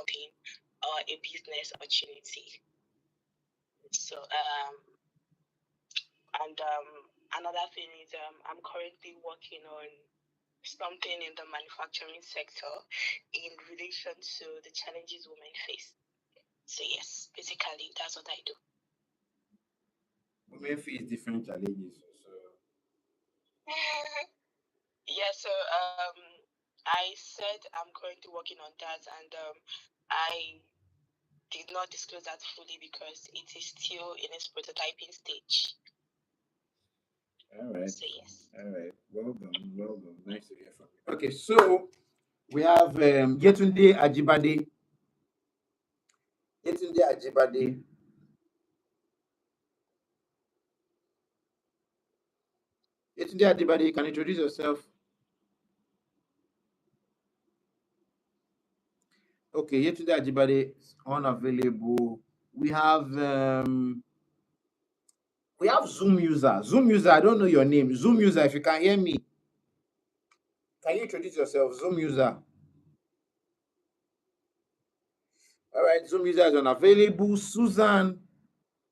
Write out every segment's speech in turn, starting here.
something or a business opportunity. So another thing is I'm currently working on something in the manufacturing sector in relation to the challenges women face. So yes, basically that's what I do. Women face different challenges. So Yeah, so I said I'm currently working on that, and I did not disclose that fully because it is still in its prototyping stage. all right. So yes. All right. Well done. Well done. Nice to hear from you. Okay, so we have Yetunde Ajibade. Yetunde Ajibade. Yetunde Ajibade, you can introduce yourself. Okay, Yetunde Ajibade is unavailable. We have Zoom user. Zoom user, I don't know your name. Zoom user, if you can hear me, can you introduce yourself? Zoom user. All right, Zoom user is unavailable. Susan,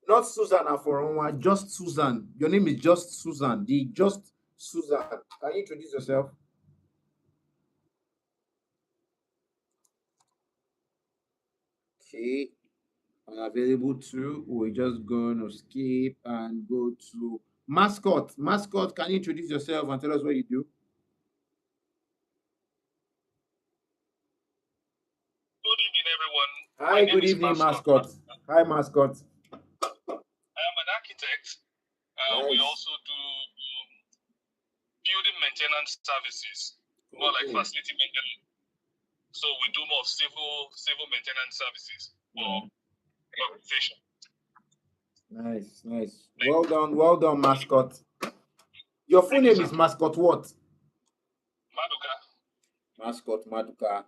not Susan Aforonwa, just Susan. Your name is just Susan. The just Susan. Can you introduce yourself? Okay, unavailable too. We're just going to skip and go to mascot. Mascot, can you introduce yourself and tell us what you do? Good evening, everyone. Hi, good evening, mascot. Hi, mascot. I am an architect. We Nice. also do building maintenance services, more like Okay. facility maintenance. So we do more civil maintenance services for the organization. Nice, nice. Well done, mascot. Your full name is Mascot what? Maduka. Mascot Maduka.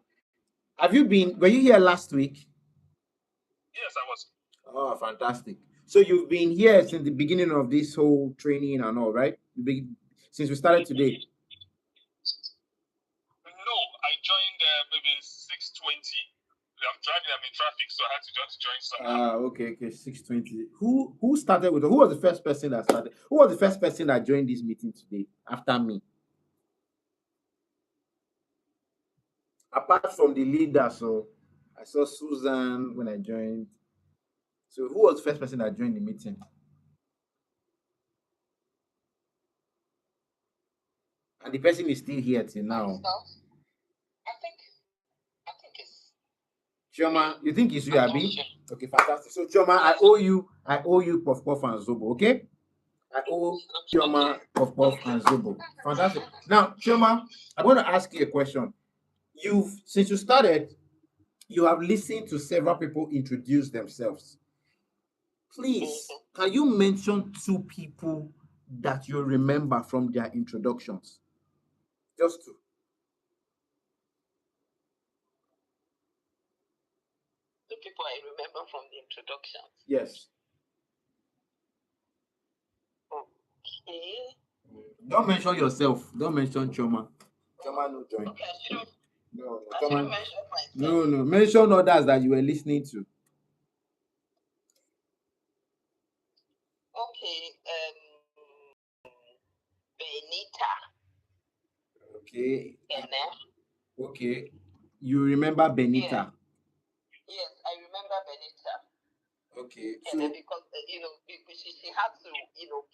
Were you here last week? Yes, I was. Oh, fantastic. So you've been here since the beginning of this whole training and all, right? Since we started today. No, I joined maybe 6:20. I'm driving, I'm in traffic, so I had to just join somehow. Okay, 6:20. Who started with? Who was the first person that started? Who was the first person that joined this meeting today after me? Apart from the leader, so I saw Susan when I joined. So who was the first person that joined the meeting? And the person is still here till now. I think it's Chioma, you think it's you, Abi? Okay, fantastic. So Chioma, I owe you Puff Puff and Zobo, okay? I owe Chioma Puff Puff and Zobo. Fantastic. Now, Chioma, I want to ask you a question. Since you started, you have listened to several people introduce themselves. Please, can you mention 2 people that you remember from their introductions? Just 2. The people I remember from the introduction. Yes. Okay. Don't mention yourself. Don't mention Chioma. Chioma no join. Okay, I shouldn't Chioma. mention myself. No. Mention others that you were listening to. Okay, Benita. Okay. Ene. Okay. You remember Benita? Yes, I remember Benita. Okay. And then because she had to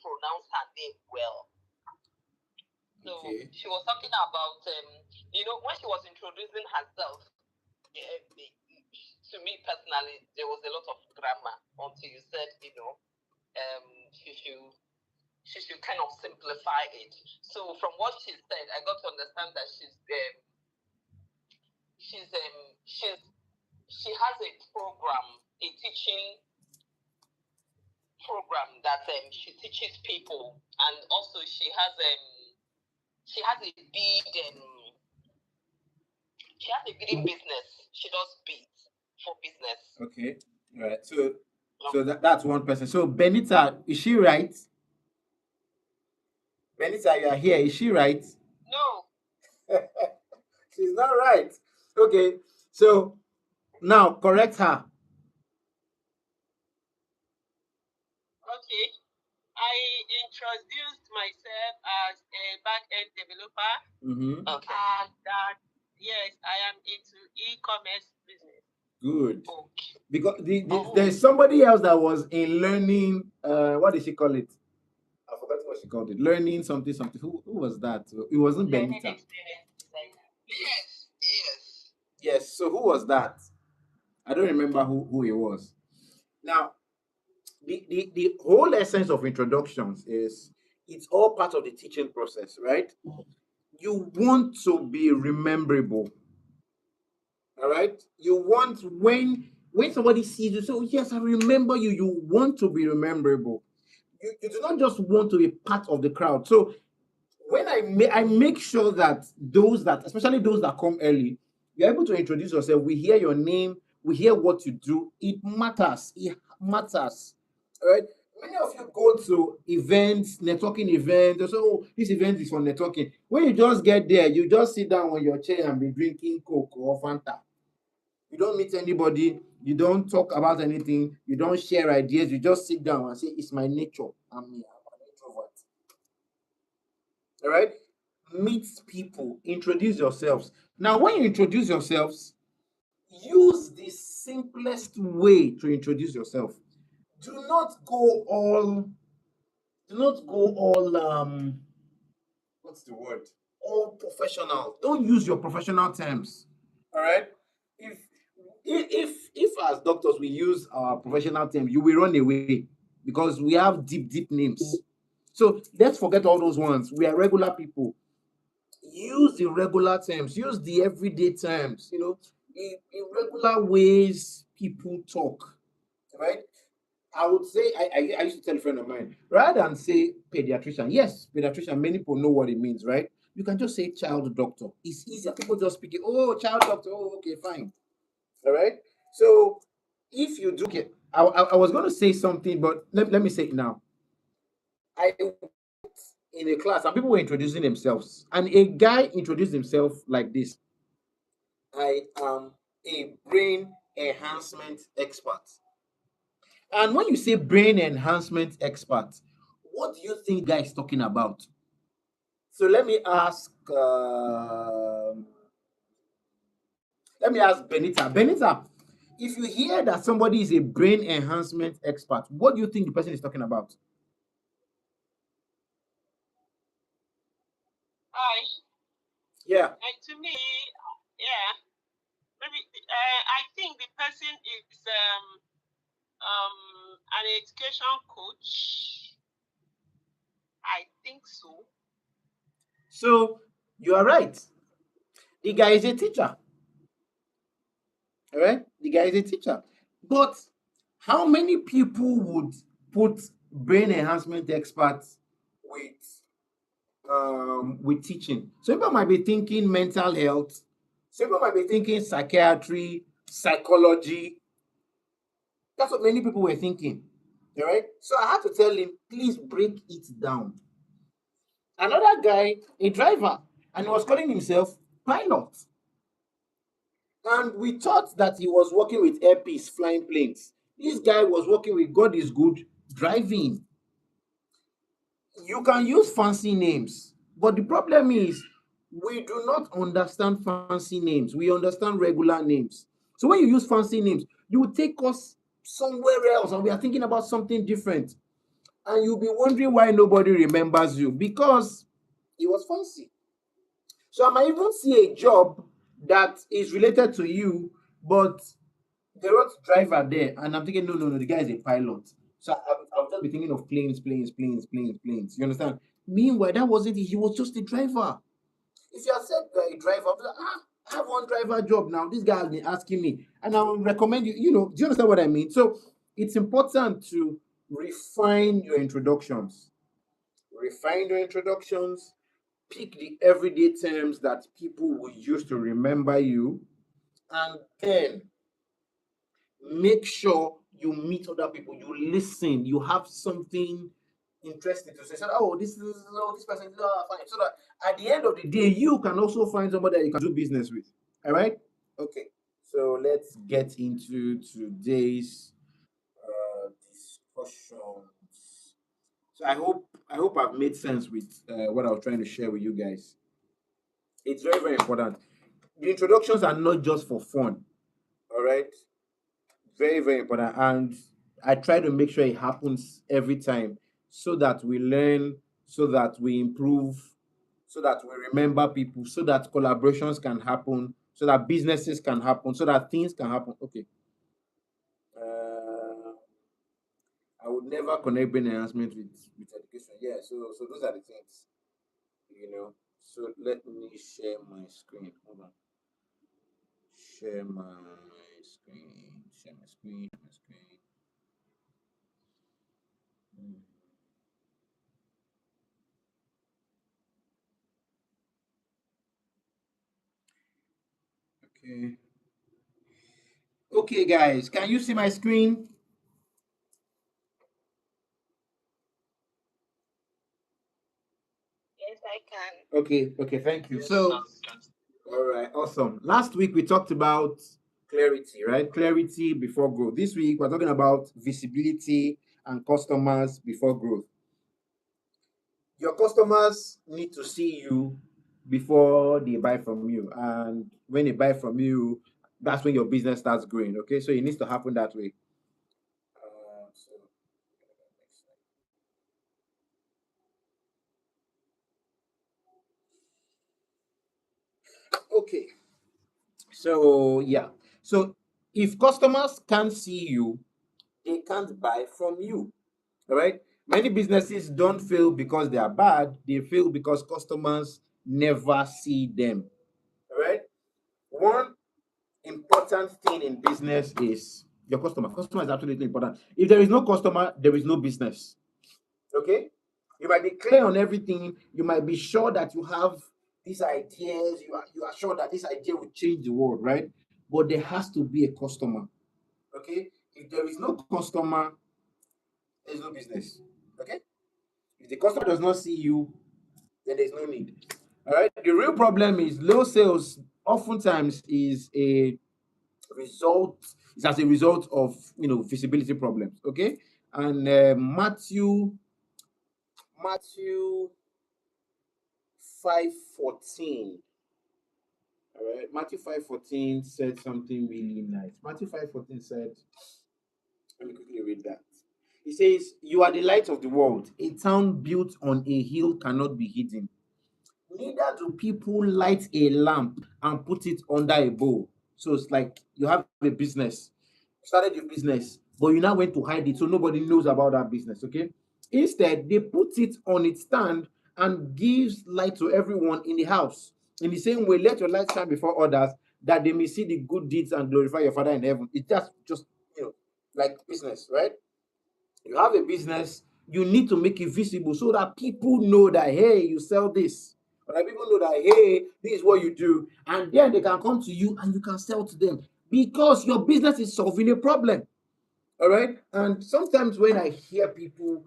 pronounce her name well. So okay. She was talking about when she was introducing herself. To me personally, there was a lot of grammar until you said she should kind of simplify it. So from what she said, I got to understand that she has a program, a teaching program that she teaches people, and also she has a beading business. She does beads for business. Okay. All right. So that's one person. So Benita, is she right? Benita, you are here. Is she right? No. She's not right. Okay. So Now, correct her. Okay. I introduced myself as a back-end developer, Okay. and that yes, I am into e-commerce business. Good. Okay. Because there's somebody else that was in learning. What did she call it? I forgot what she called it. Learning something something. Who was that? It wasn't Learning Benita. experience designer. Yes, yes. Yes. So who was that? I don't remember who it was. Now, the whole essence of introductions is it's all part of the teaching process, right? You want to be rememberable. All right. You want when somebody sees you, so yes, I remember you. You want to be rememberable. You do not just want to be part of the crowd. So when I make sure that those that, especially those that come early, you're able to introduce yourself. We hear your name, we hear what you do. It matters. It matters. All right. Many of you go to events, networking events. They say, "Oh, this event is for networking." When you just get there, you just sit down on your chair and be drinking Coke or Fanta. You don't meet anybody, you don't talk about anything, you don't share ideas, you just sit down and say, "It's my nature. I'm an introvert." All right? Meet people, introduce yourselves. Now, when you introduce yourselves, use the simplest way to introduce yourself. Do not go all, do not go all what's the word? All professional. Don't use your professional terms. All right. If if as doctors we use our professional terms, you will run away because we have deep names. So let's forget all those ones. We are regular people. Use the regular terms. Use the everyday terms. In regular ways people talk. Right. I would say I used to tell a friend of mine rather than say pediatrician. Yes, pediatrician. Many people know what it means, right? You can just say child doctor. It's easier. People just speak it. Oh, child doctor. Oh, okay, fine. All right. So if you do, okay, I was going to say something, but let me say it now. I went in a class and people were introducing themselves, and a guy introduced himself like this: I am a brain enhancement expert. And when you say brain enhancement expert, what do you think guy is talking about? So let me ask Benita. Benita, if you hear that somebody is a brain enhancement expert, what do you think the person is talking about? Hi. Yeah. And to me, yeah, maybe I think the person is an education coach. I think so. So you are right. The guy is a teacher. All right? The guy is a teacher. But how many people would put brain enhancement experts with teaching? Some people might be thinking mental health. Some people might be thinking psychiatry, psychology. That's what many people were thinking. All right. So I had to tell him, please break it down. Another guy, a driver, and he was calling himself pilot. And we thought that he was working with airpiece flying planes. This guy was working with God is good driving. You can use fancy names, but the problem is we do not understand fancy names. We understand regular names. So when you use fancy names, you will take us somewhere else, and we are thinking about something different. And you'll be wondering why nobody remembers you because it was fancy. So I might even see a job that is related to you, but they wrote driver there, and I'm thinking, no, the guy is a pilot. So I'll just be thinking of planes. You understand? Meanwhile, that wasn't it. He was just a driver. If you had said a driver, I'll be like, I have one driver job now. This guy has been asking me, and I will recommend you. Do you understand what I mean? So it's important to refine your introductions. Refine your introductions. Pick the everyday terms that people will use to remember you, and then make sure you meet other people, you listen, you have something interesting to say. So, oh, this person, fine. So that at the end of the day, you can also find somebody that you can do business with. All right? Okay. So let's get into today's discussions. So I hope I've made sense with what I was trying to share with you guys. It's very very important. The introductions are not just for fun. All right, very very important, and I try to make sure it happens every time so that we learn, so that we improve, so that we remember people, so that collaborations can happen, so that businesses can happen, so that things can happen. Okay. uh, I would never connect brain enhancement with education. Yeah, so those are the things, you know. So let me share my screen. Hold on. Share my screen. Share my screen. My screen. Mm, okay. Okay, guys, can you see my screen? Yes, I can. Okay, okay, thank you. Yes, So, can. all right, awesome. Last week we talked about clarity, right? Clarity before growth. This week we're talking about visibility and customers before growth. Your customers need to see you before they buy from you, and when they buy from you, that's when your business starts growing. Okay, so it needs to happen that way. So okay, so yeah, so if customers can't see you, they can't buy from you. All right, many businesses don't fail because they are bad, they fail because customers never see them. All right, one important thing in business is your customer. Customer is absolutely important. If there is no customer, there is no business. Okay? You might be clear on everything. You might be sure that you have these ideas. You are sure that this idea will change the world, right? But there has to be a customer. Okay? If there is no customer, there's no business. Okay? If the customer does not see you, then there's no need. All right. The real problem is low sales oftentimes result is as a result of visibility problems. Okay, and Matthew 5:14. All right, Matthew 5:14 said something really nice. Matthew 5:14 said, let me quickly read that. He says, "You are the light of the world. A town built on a hill cannot be hidden. Neither do people light a lamp and put it under a bowl." So it's like you have a business, you started your business, but you now went to hide it so nobody knows about that business. Okay. Instead, they put it on its stand and gives light to everyone in the house. In the same way, let your light shine before others that they may see the good deeds and glorify your Father in heaven. It's just like business, right? You have a business, you need to make it visible so that people know that hey, you sell this, or that people know that hey, this is what you do, and then they can come to you and you can sell to them because your business is solving a problem. All right. And sometimes when I hear people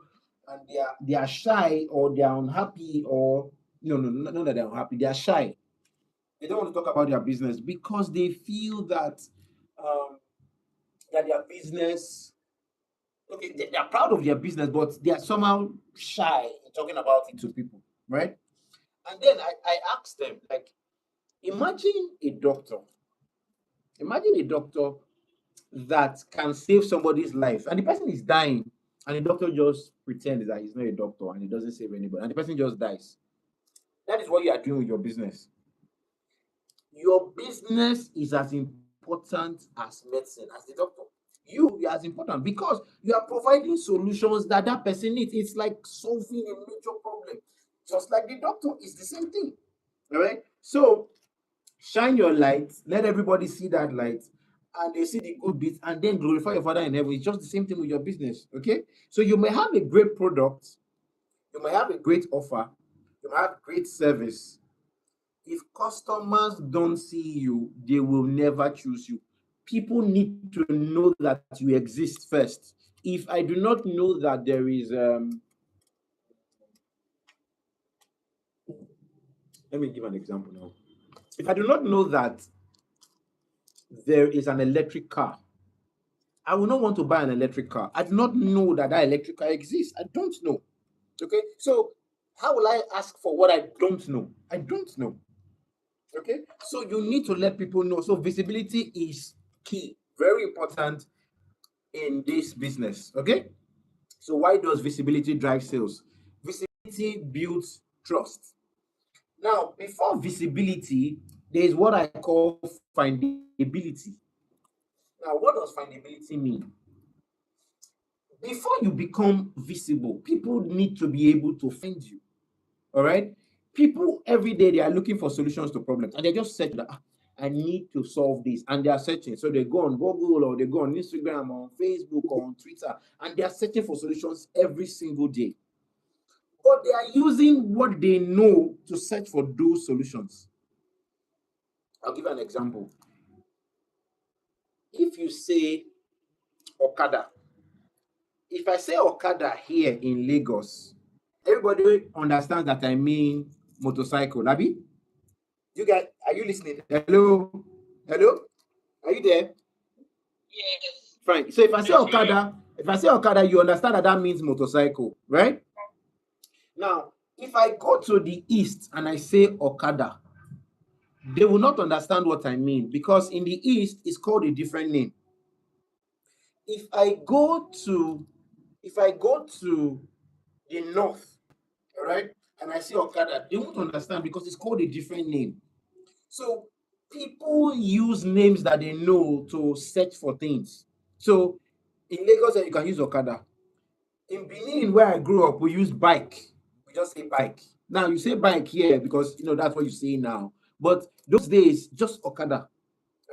and they are shy or they are unhappy, or no, not that they're unhappy, they are shy. They don't want to talk about their business because they feel um, that their business, okay, they are proud of their business, but they are somehow shy in talking about it to people, right? And then I asked them, like, imagine a doctor, imagine a doctor that can save somebody's life, and the person is dying, and the doctor just pretends that he's not a doctor and he doesn't save anybody, and the person just dies. That is what you are doing with your business. Your business is as important as medicine, as the doctor. You are as important because you are providing solutions that person needs. It's like solving a major problem. Just like the doctor is the same thing. All right. So shine your light, let everybody see that light, and they see the good bits, and then glorify your Father in heaven. It's just the same thing with your business. Okay. So you may have a great product, you may have a great offer, you may have great service. If customers don't see you, they will never choose you. People need to know that you exist first. If I do not know that there is, let me give an example now. If I do not know that there is an electric car, I will not want to buy an electric car. I do not know that electric car exists. I don't know. Okay, so how will I ask for what I don't know? I don't know. Okay, so you need to let people know. So visibility is key, very important in this business. Okay, so why does visibility drive sales? Visibility builds trust. Now, before visibility, there is what I call findability. Now, what does findability mean? Before you become visible, people need to be able to find you. All right. People every day they are looking for solutions to problems and they just search that I need to solve this, and they are searching. So they go on Google or they go on Instagram or on Facebook or on Twitter and they are searching for solutions every single day. But they are using what they know to search for those solutions. I'll give you an example. If you say Okada, if I say Okada here in Lagos, everybody understands that I mean motorcycle. Labi, you guys, are you listening? Hello, hello, are you there? Yes. Fine. So if I say Okada, you understand that means motorcycle, right? Now, if I go to the east and I say Okada, they will not understand what I mean because in the east it's called a different name. If I go to the north, all right, and I say Okada, they won't understand because it's called a different name. So people use names that they know to search for things. So in Lagos, you can use Okada. In Benin, where I grew up, we use bike. We just say bike. Now you say bike here because that's what you say now. But those days, just Okada.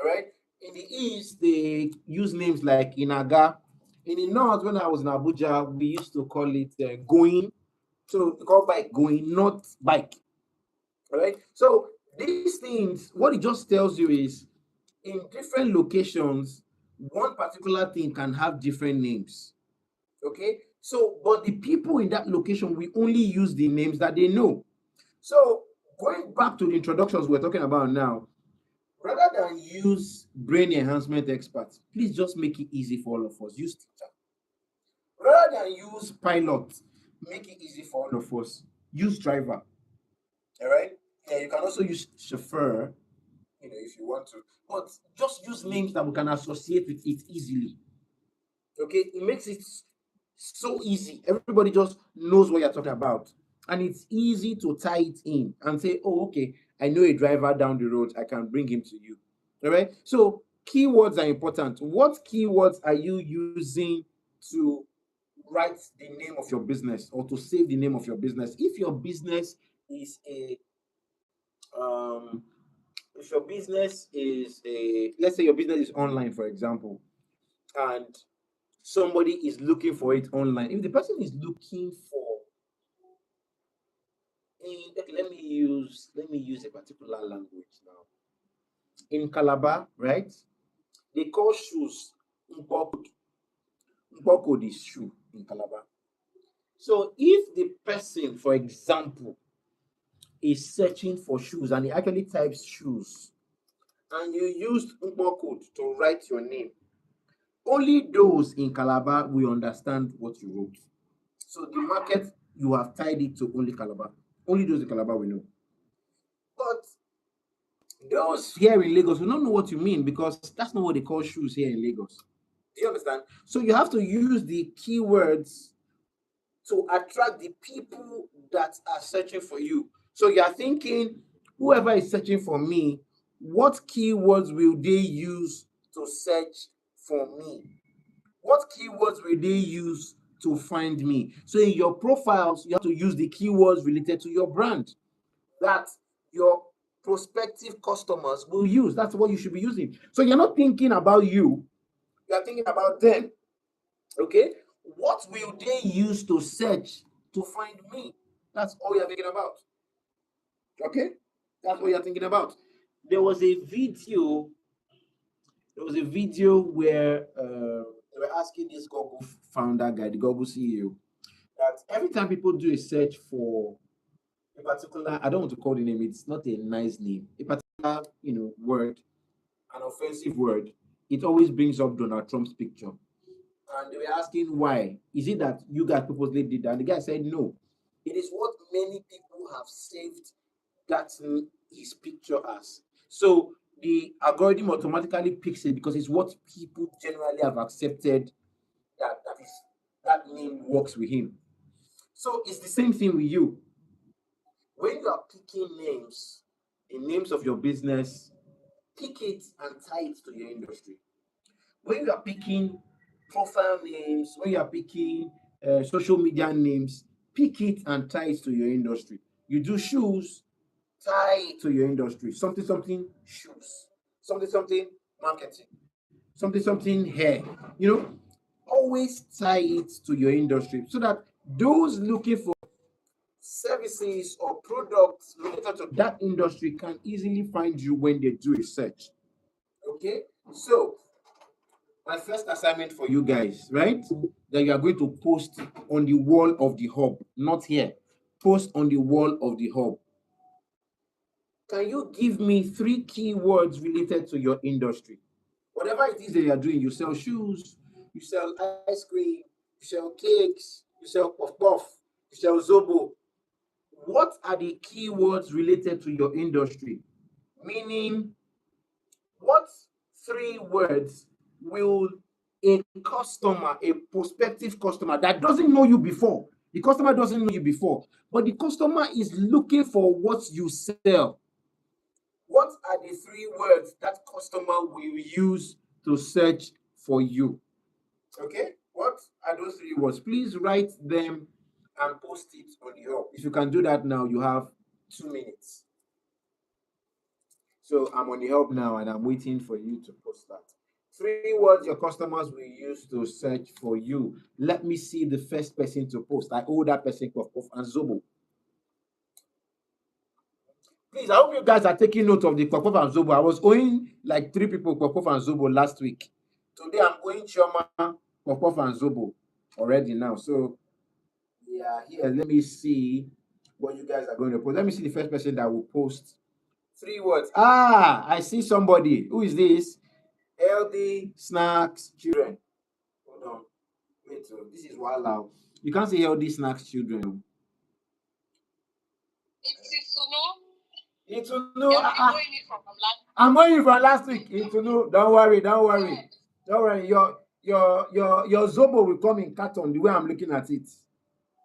All right. In the east, they use names like Inaga. In the north, when I was in Abuja, we used to call it going. So we call bike going, not bike. All right. So these things, what it just tells you is in different locations, one particular thing can have different names. Okay. So, but the people in that location, we only use the names that they know. So, going back to the introductions we're talking about now, rather than use brain enhancement experts, please just make it easy for all of us. Use teacher. Rather than use pilot, make it easy for all of us. Use driver. All right. Yeah, you can also use chauffeur, if you want to, but just use names that we can associate with it easily. Okay, it makes it so easy. Everybody just knows what you're talking about, and it's easy to tie it in and say, "Oh, okay, I know a driver down the road. I can bring him to you." All right. So keywords are important. What keywords are you using to write the name of your business or to save the name of your business? If your business is um, if your business is let's say your business is online, for example, and somebody is looking for it online. If the person is looking for okay, let me use a particular language now. In Calabar, right? They call shoes Mpokod. Mpokod is shoe in Calabar. So if the person, for example, is searching for shoes and he actually types shoes and you used Mpokod to write your name, only those in Calabar will understand what you wrote. So the market, you have tied it to only Calabar. Only those in Calabar will know. But those here in Lagos will not know what you mean because that's not what they call shoes here in Lagos. Do you understand? So you have to use the keywords to attract the people that are searching for you. So you are thinking, whoever is searching for me, what keywords will they use to search for me? What keywords will they use to find me? So in your profiles, you have to use the keywords related to your brand that your prospective customers will use. That's what you should be using. So you're not thinking about you are thinking about them. Okay, what will they use to search to find me? That's all you're thinking about. Okay, that's what you're thinking about. There was a video. There was a video where they were asking this Google founder guy, the Google CEO, that every time people do a search for a particular, I don't want to call the name, it's not a nice name, a particular, word, an offensive word, it always brings up Donald Trump's picture. And they were asking why. Is it that you guys purposely did that? And the guy said no. It is what many people have saved that his picture as. So the algorithm automatically picks it because it's what people generally have accepted that name works with him. So it's the same thing with you. When you are picking names, the names of your business, pick it and tie it to your industry. When you are picking profile names, when you are picking social media names, pick it and tie it to your industry. You do shoes, tie it to your industry. Something, something shoes. Something, something marketing. Something, something hair. You know, always tie it to your industry so that those looking for services or products related to that industry can easily find you when they do a search. Okay, so my first assignment for you guys, right? That you are going to post on the wall of the hub, not here. Post on the wall of the hub. Can you give me 3 keywords related to your industry? Whatever it is that you are doing, you sell shoes, you sell ice cream, you sell cakes, you sell puff puff, you sell zobo. What are the keywords related to your industry? Meaning, what 3 words will a customer, a prospective customer that doesn't know you before, the customer doesn't know you before, but the customer is looking for what you sell. What are the 3 words that customer will use to search for you? Okay, what are those 3 words? Please write them and post it on the hub. If you can do that now, you have 2 minutes. So I'm on the hub now and I'm waiting for you to post that. 3 words your customers will use to search for you. Let me see the first person to post. I owe that person Puff Puff and Zobo. Please, I hope you guys are taking note of the Puff Puff and Zobo. I was owing like 3 people Puff Puff and Zobo last week. Today I'm owing Chioma Puff Puff and Zobo already now. So yeah, here, let me see what you guys are going to post. Let me see the first person that will post 3 words. Ah, I see somebody. Who is this? Healthy snacks children. Hold on. Wait, this is Wow. You can't say healthy snacks children. It's to know. I'm going from last week. It's to know. Don't worry. Don't worry. Don't worry. Your Zobo will come in carton. The way I'm looking at it,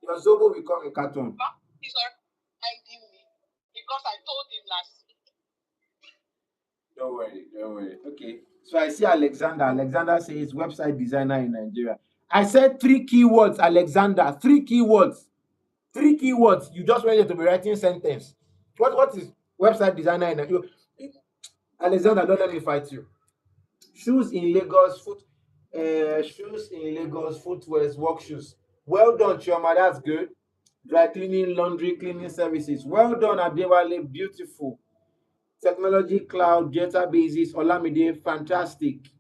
your Zobo will come in carton. He's already me because I told him last week. Don't worry. Don't worry. Okay. So I see Alexander. Alexander says website designer in Nigeria. I said 3 keywords, Alexander. 3 keywords. 3 keywords. You just wanted to be writing sentence. What is website designer in Nigeria? Alexander, don't let me fight you. Shoes in Lagos, footwear, work shoes. Well done, Chioma. That's good. Dry cleaning, laundry, cleaning services. Well done, Adewale. Beautiful. Technology, cloud, databases, Olamide, fantastic.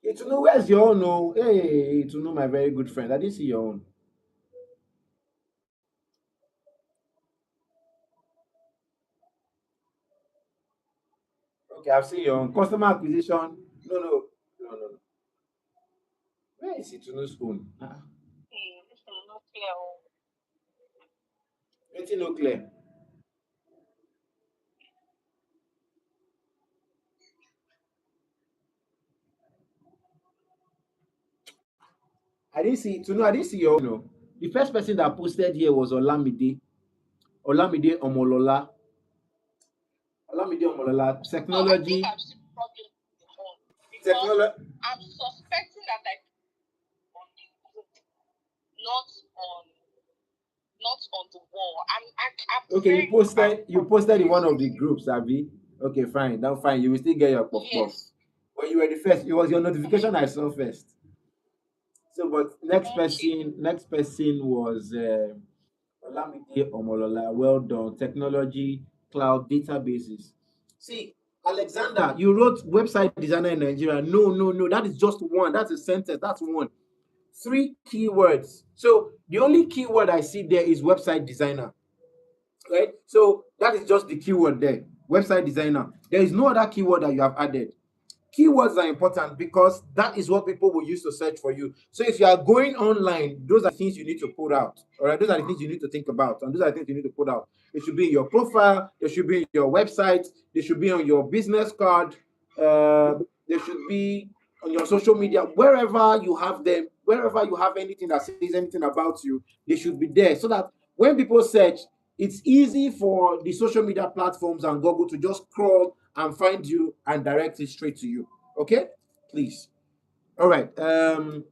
Itunu, where's your own? Oh, hey, Itunu, my very good friend. I didn't see your own. Okay, I've seen your own. Customer acquisition. No. Where is Itunu's own? This is not clear. Anything no clear. I didn't see Itunu. I didn't see your own. No. The first person that posted here was Olamide Omolola. Olamide Omolola. Technology. No, I think I've seen problem with the phone because I'm suspecting that I on the group, not on the wall. I'm okay, you posted in one of the groups, Abby. Okay, fine. That's fine. You will still get your puff puff. Yes. When you were the first, it was your notification I saw first. So, but next person was Olamide Omolola. Well done. Technology, cloud, databases. See, Alexander, you wrote website designer in Nigeria. No. That is just one. That's a sentence. That's one. 3 keywords. So the only keyword I see there is website designer. Right? So that is just the keyword there. website designer. There is no other keyword that you have added. Keywords are important because that is what people will use to search for you. So if you are going online, those are things you need to put out. All right, those are the things you need to think about, and those are the things you need to put out. It should be in your profile. They should be in your website. They should be on your business card. They should be on your social media, wherever you have them, wherever you have anything that says anything about you, they should be there so that when people search, it's easy for the social media platforms and Google to just crawl and find you and direct it straight to you. Okay, please. All right. SEO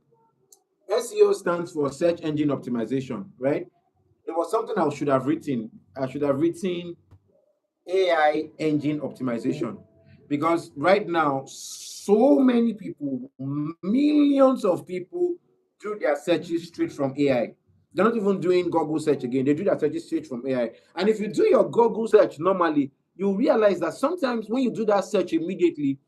stands for search engine optimization, right? There was something I should have written. I should have written AI engine optimization, because right now so many people, millions of people, do their searches straight from AI. They're not even doing Google search again. They do their searches straight from AI. And if you do your Google search normally, you realize that sometimes when you do that search immediately,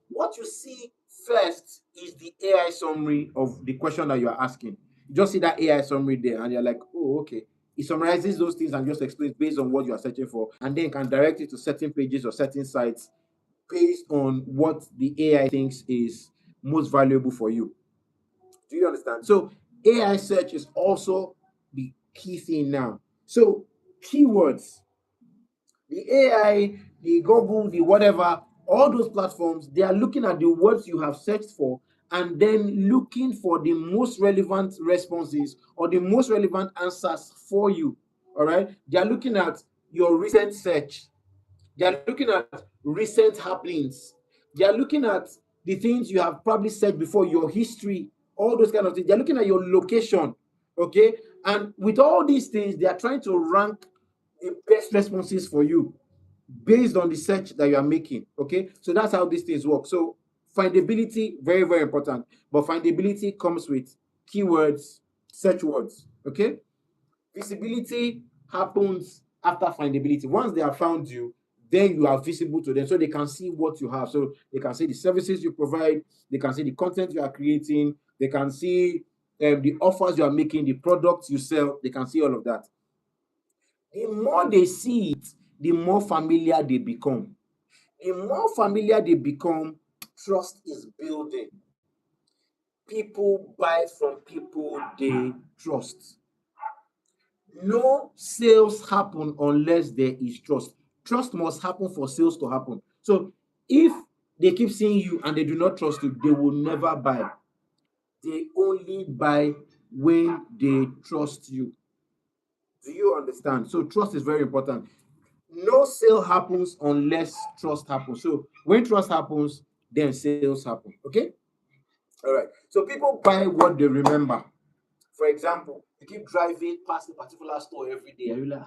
what you see first is the AI summary of the question that you are asking. You just see that AI summary there, and you're like, oh, okay. It summarizes those things and just explains based on what you are searching for, and then can direct you to certain pages or certain sites based on what the AI thinks is most valuable for you. Do you understand? So AI search is also the key thing now. So keywords, the AI, the Google, the whatever, all those platforms, they are looking at the words you have searched for and then looking for the most relevant responses or the most relevant answers for you. All right. They are looking at your recent search. They are looking at recent happenings. They are looking at the things you have probably said before, your history, all those kind of things. They're looking at your location. Okay. And with all these things, they are trying to rank the best responses for you based on the search that you are making. Okay, so that's how these things work. So findability, very, very important. But findability comes with keywords, search words. Okay, visibility happens after findability. Once they have found you, then you are visible to them, so they can see what you have. So they can see the services you provide, they can see the content you are creating, they can see the offers you are making, the products you sell, they can see all of that. The more they see it, the more familiar they become. The more familiar they become, trust is building. People buy from people they trust. No sales happen unless there is trust. Trust must happen for sales to happen. So if they keep seeing you and they do not trust you, they will never buy. They only buy when they trust you. Do you understand? So trust is very important. No sale happens unless trust happens. So when trust happens, then sales happen. Okay? All right. So people buy what they remember. For example, you keep driving past a particular store every day, and you're like,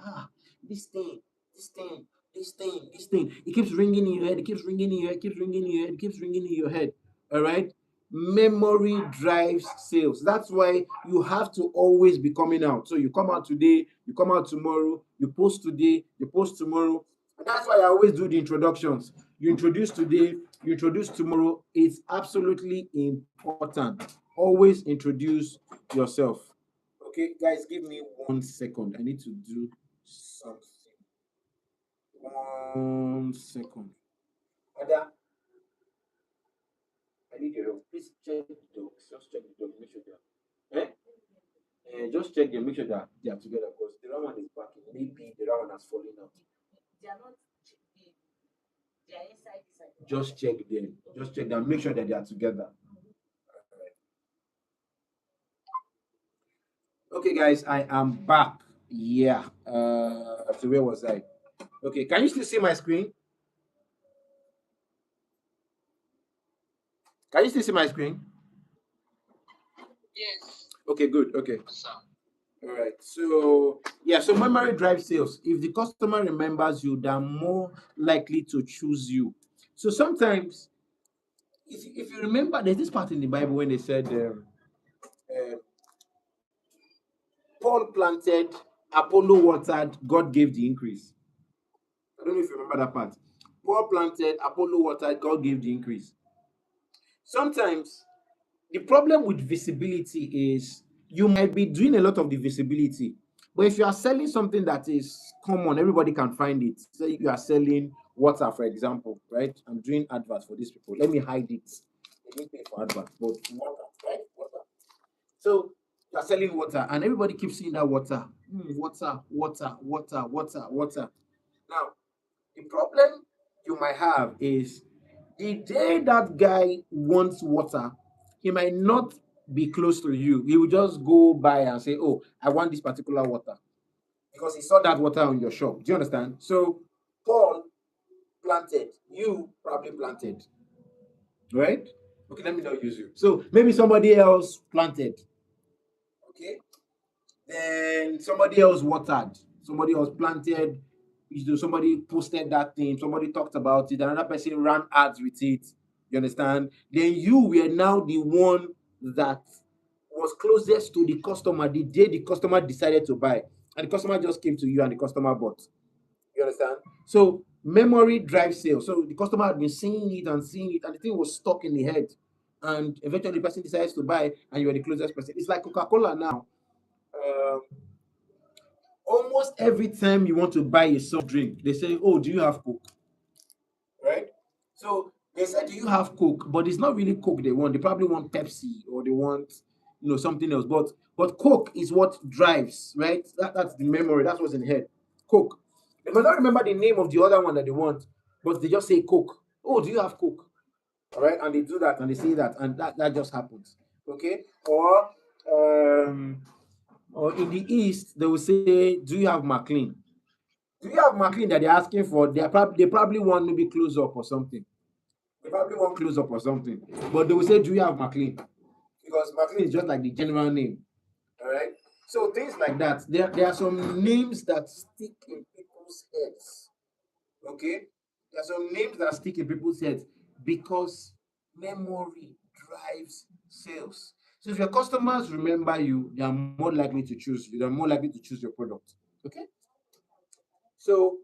this thing, this thing, this thing, this thing. It keeps ringing in your head, it keeps ringing in your head, it keeps ringing in your head, it keeps ringing in your head. All right. Memory drives sales. That's why you have to always be coming out. So you come out today, you come out tomorrow, you post today, you post tomorrow. And that's why I always do the introductions. You introduce today, you introduce tomorrow. It's absolutely important. Always introduce yourself. Okay, guys, give me 1 second. I need to do something. 1 second. Ada, I need your help. Please check the dogs. Just check the dogs. Make sure they are. Just check them. Make sure that they are together, because the other one is backing. Maybe the other one has fallen out. They are not. They are inside. Just check them. Just check them. Make sure that they are together. Okay, guys, I am back. Yeah. So where was I? Okay, can you still see my screen? Can you still see my screen? Yes. Okay, good. Okay. All right. So yeah, so memory drives sales. If the customer remembers you, they're more likely to choose you. So sometimes, if you remember, there's this part in the Bible when they said, Paul planted, Apollo watered, God gave the increase. I don't know if you remember that part. Paul planted, Apollo watered, God gave the increase. Sometimes the problem with visibility is you might be doing a lot of the visibility, but if you are selling something that is common, everybody can find it. Say you are selling water, for example, right? I'm doing adverts for these people. Let me hide it. They didn't pay for advert, but water, right? Water. So you're selling water, and everybody keeps seeing that water. Water, water, water, water, water. Now, the problem you might have is the day that guy wants water, he might not be close to you. He will just go by and say, "Oh, I want this particular water," because he saw that water on your shop. Do you understand? So Paul planted, you probably planted, right? Okay, let me not use you. So maybe somebody else planted, okay? Then somebody else watered, somebody else planted, somebody posted that thing, somebody talked about it, another person ran ads with it. You understand? Then you were now the one that was closest to the customer the day the customer decided to buy, and the customer just came to you and the customer bought. You understand? So memory drives sales. So the customer had been seeing it, and the thing was stuck in the head. And eventually the person decides to buy, and you are the closest person. It's like Coca-Cola now. Um, Almost every time you want to buy a soft drink, they say, "Oh, do you have Coke?" Right? So they said, "Do you have Coke?" But it's not really Coke they want. They probably want Pepsi, or they want, something else. But Coke is what drives, right? That's the memory. That's what's in the head. Coke. They might not remember the name of the other one that they want, but they just say Coke. "Oh, do you have Coke?" All right, and they do that and they say that, and that just happens. Okay, um, or in the East, they will say, "Do you have McLean?" Do you have McLean that they're asking for? They probably want maybe close up or something. They probably want close up or something. But they will say, "Do you have McLean?" Because McLean is just like the general name. All right. So things like that. There are some names that stick in people's heads. Okay. There are some names that stick in people's heads because memory drives sales. So if your customers remember you, they are more likely to choose you. They are more likely to choose your product. Okay. So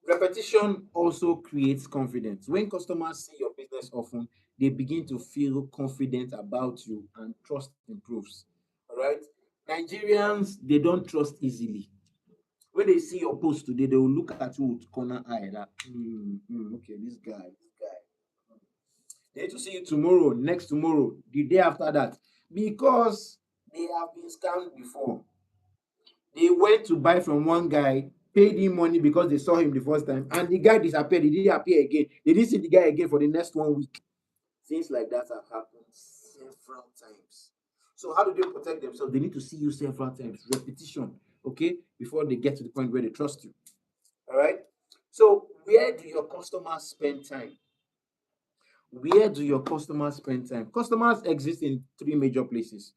repetition also creates confidence. When customers see your business often, they begin to feel confident about you and trust improves. All right. Nigerians, they don't trust easily. When they see your post today, they will look at you with corner eye that, okay, this guy. They need to see you tomorrow, next tomorrow, the day after that, because they have been scammed before. They went to buy from one guy, paid him money because they saw him the first time, and the guy disappeared. He didn't appear again. They didn't see the guy again for the next 1 week. Things like that have happened several times. So how do they protect themselves? They need to see you several times, repetition, okay, before they get to the point where they trust you. All right. So where do your customers spend time? Where do your customers spend time? Customers exist in three major places: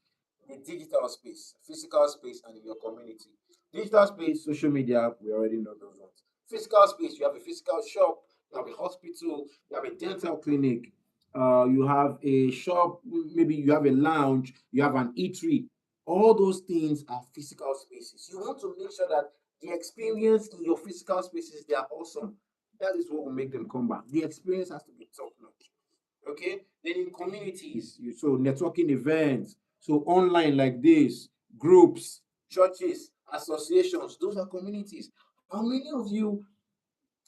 the digital space, physical space, and in your community. Digital space, social media, we already know those ones. Physical space, you have a physical shop, you have a hospital, you have a dental clinic, you have a shop, maybe you have a lounge, you have an eatery. All those things are physical spaces. You want to make sure that the experience in your physical spaces, they are awesome. That is what will make them come back. The experience has to be top notch. Okay, then in communities, so networking events, so online like this, groups, churches, associations, those are communities. How many of you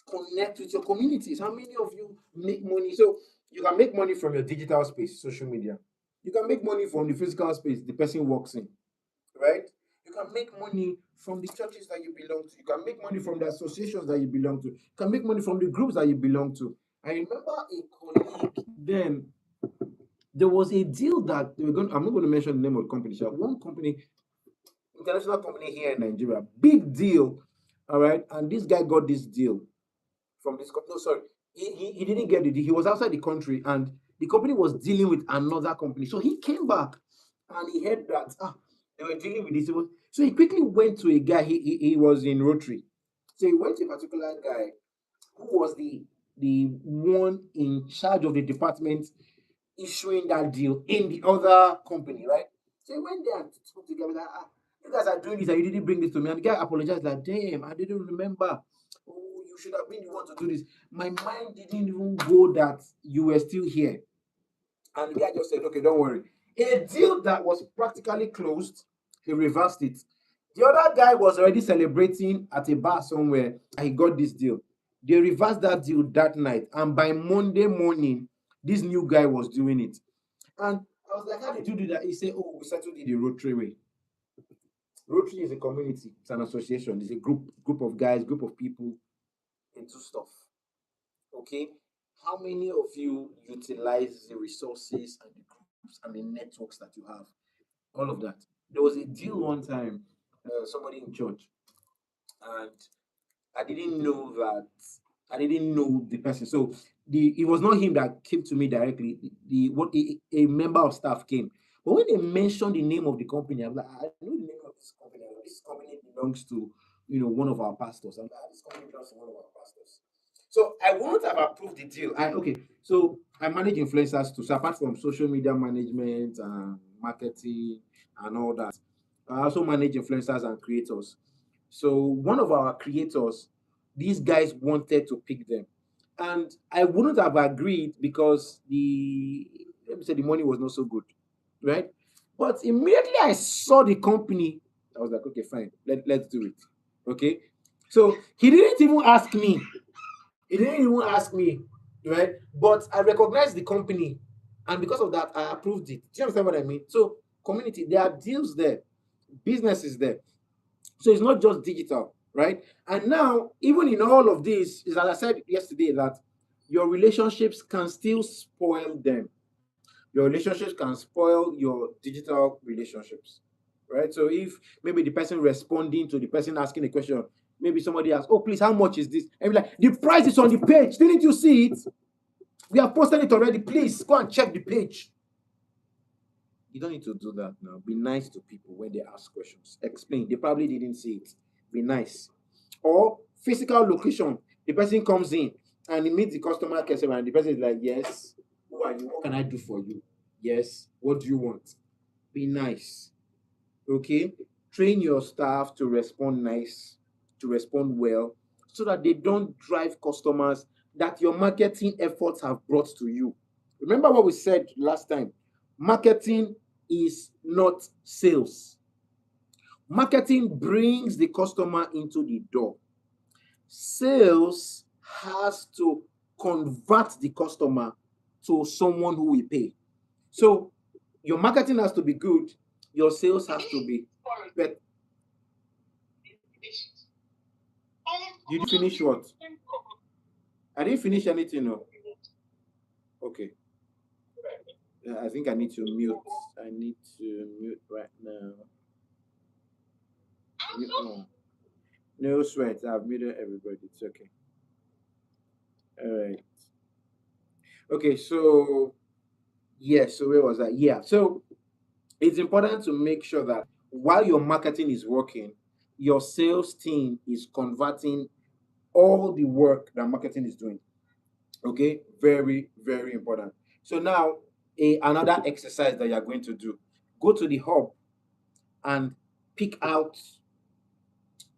connect with your communities? How many of you make money? So you can make money from your digital space, social media. You can make money from the physical space the person walks in, right? You can make money from the churches that you belong to. You can make money from the associations that you belong to. You can make money from the groups that you belong to. I remember a colleague then. There was a deal that they were going. I'm not going to mention the name of the company. So one company, international company here in Nigeria, big deal. All right, and this guy got this deal from this company. No, sorry, he didn't get the deal. He was outside the country, and the company was dealing with another company. So he came back, and he heard that they were dealing with this. So he quickly went to a guy. He was in Rotary, so he went to a particular guy who was the one in charge of the department issuing that deal in the other company, right? So he went there and spoke to the guy, like, you guys are doing this and you didn't bring this to me. And the guy apologized, like, damn, I didn't remember. Oh, you should have been the one to do this. My mind didn't even go that you were still here. And the guy just said, okay, don't worry. A deal that was practically closed, he reversed it. The other guy was already celebrating at a bar somewhere. And he got this deal. They reversed that deal that night, and by Monday morning, this new guy was doing it. And I was like, how did you do that? He said, oh, we settled it the Rotary way. Rotary is a community, it's an association, it's a group of guys, group of people into stuff. Okay. How many of you utilize the resources and the groups and the networks that you have? All of that. There was a deal one time, somebody in church, and I didn't know that. I didn't know the person. So it was not him that came to me directly. The what a member of staff came. But when they mentioned the name of the company, I'm like, I know the name of this company. This company belongs to one of our pastors. I'm like, this company belongs to one of our pastors. So I won't have approved the deal. So I manage influencers too. So apart from social media management and marketing and all that, I also manage influencers and creators. So one of our creators, these guys wanted to pick them. And I wouldn't have agreed because let me say the money was not so good. Right? But immediately I saw the company, I was like, okay, fine, let's do it. Okay. So he didn't even ask me. He didn't even ask me, right? But I recognized the company, and because of that, I approved it. Do you understand what I mean? So, community, there are deals there, business is there. So it's not just digital, right? And now, even in all of this, is as I said yesterday, that your relationships can still spoil them. Your relationships can spoil your digital relationships, right? So if maybe the person responding to the person asking a question, maybe somebody asks, "Oh, please, how much is this?" And be like, "The price is on the page. Didn't you see it? We have posted it already. Please go and check the page." You don't need to do that now. Be nice to people when they ask questions. Explain. They probably didn't see it. Be nice. Or physical location. The person comes in and he meets the customer care service, and the person is like, "Yes, who are you? What can I do for you? Yes, what do you want?" Be nice. Okay? Train your staff to respond nice, to respond well, so that they don't drive customers that your marketing efforts have brought to you. Remember what we said last time? Marketing is not sales. Marketing brings the customer into the door. Sales has to convert the customer to someone who will pay. So your marketing has to be good, your sales has to be better. Did you finish what? I didn't finish anything. No. Okay. I think I need to mute. I need to mute right now. No sweat. I've muted everybody. It's okay. All right. Okay. So so where was I? Yeah. So it's important to make sure that while your marketing is working, your sales team is converting all the work that marketing is doing. Okay, very, very important. So now, another exercise that you're going to do, go to the hub and pick out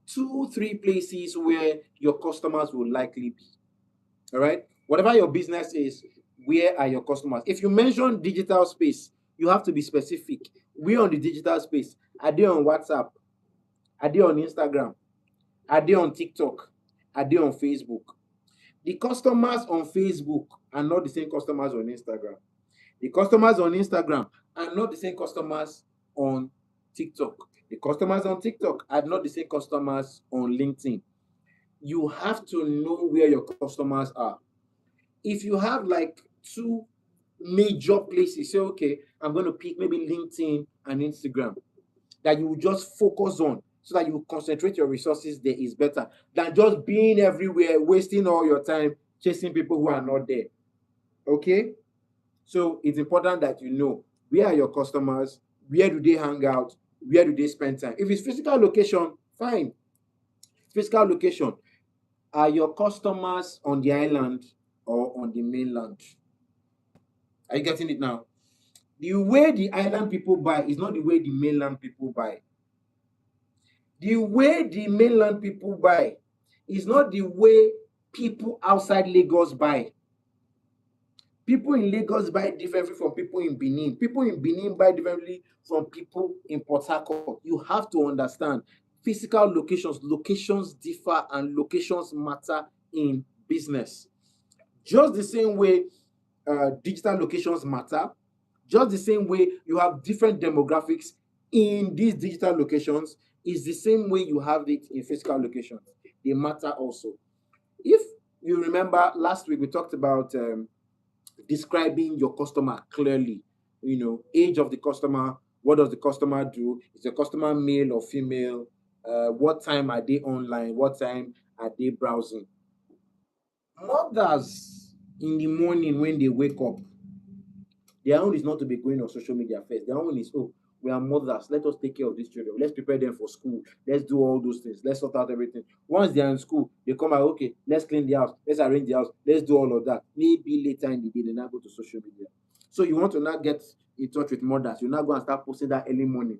2, 3 places where your customers will likely be. All right, whatever your business is, where are your customers? If you mention digital space, you have to be specific. We're on the digital space. Are they on WhatsApp? Are they on Instagram? Are they on TikTok? Are they on Facebook? The customers on Facebook are not the same customers on Instagram. The customers on Instagram are not the same customers on TikTok. The customers on TikTok are not the same customers on LinkedIn. You have to know where your customers are. If you have like 2 major places, say, okay, I'm going to pick maybe LinkedIn and Instagram, that you will just focus on, so that you concentrate your resources there, is better than just being everywhere, wasting all your time chasing people who are not there. Okay? So it's important that you know where are your customers, where do they hang out, where do they spend time. If it's physical location, fine. Physical location. Are your customers on the island or on the mainland? Are you getting it now? The way the island people buy is not the way the mainland people buy. The way the mainland people buy is not the way people outside Lagos buy. People in Lagos buy differently from people in Benin. People in Benin buy differently from people in Port Harcourt. You have to understand physical locations. Locations differ and locations matter in business. Just the same way digital locations matter, just the same way you have different demographics in these digital locations, is the same way you have it in physical locations. They matter also. If you remember last week, we talked about describing your customer clearly. Age of the customer, what does the customer do? Is the customer male or female? What time are they online? What time are they browsing? Mothers in the morning when they wake up, their own is not to be going on social media first. Their own is, oh, we are mothers. Let us take care of these children. Let's prepare them for school. Let's do all those things. Let's sort out everything. Once they are in school, they come out, okay, let's clean the house. Let's arrange the house. Let's do all of that. Maybe later in the day, they now go to social media. So you want to now get in touch with mothers. You now go and start posting that early morning.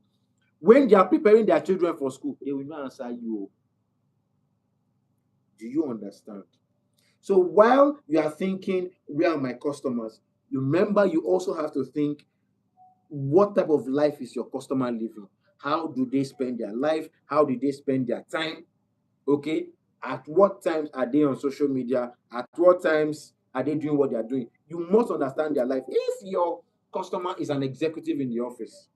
When they are preparing their children for school, they will not answer you. Do you understand? So while you are thinking, where are my customers? Remember, you also have to think, what type of life is your customer living? How do they spend their life? How do they spend their time? Okay. At what times are they on social media? At what times are they doing what they are doing? You must understand their life. If your customer is an executive in the office,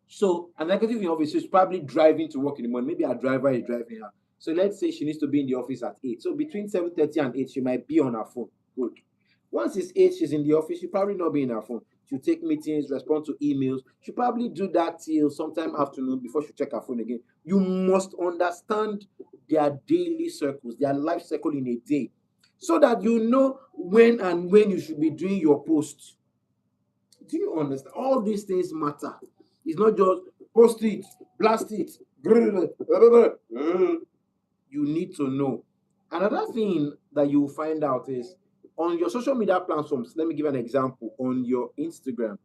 so an executive in the office is probably driving to work in the morning. Maybe a driver is driving her. So let's say she needs to be in the office at 8. So between 7:30 and 8, she might be on her phone. Good. Once it's 8, she's in the office, she'll probably not be in her phone. She'll take meetings, respond to emails. She'll probably do that till sometime afternoon before she check her phone again. You must understand their daily circles, their life cycle in a day, so that you know when you should be doing your posts. Do you understand? All these things matter. It's not just post it, blast it. You need to know. Another thing that you will find out is on your social media platforms. Let me give an example. On your Instagram,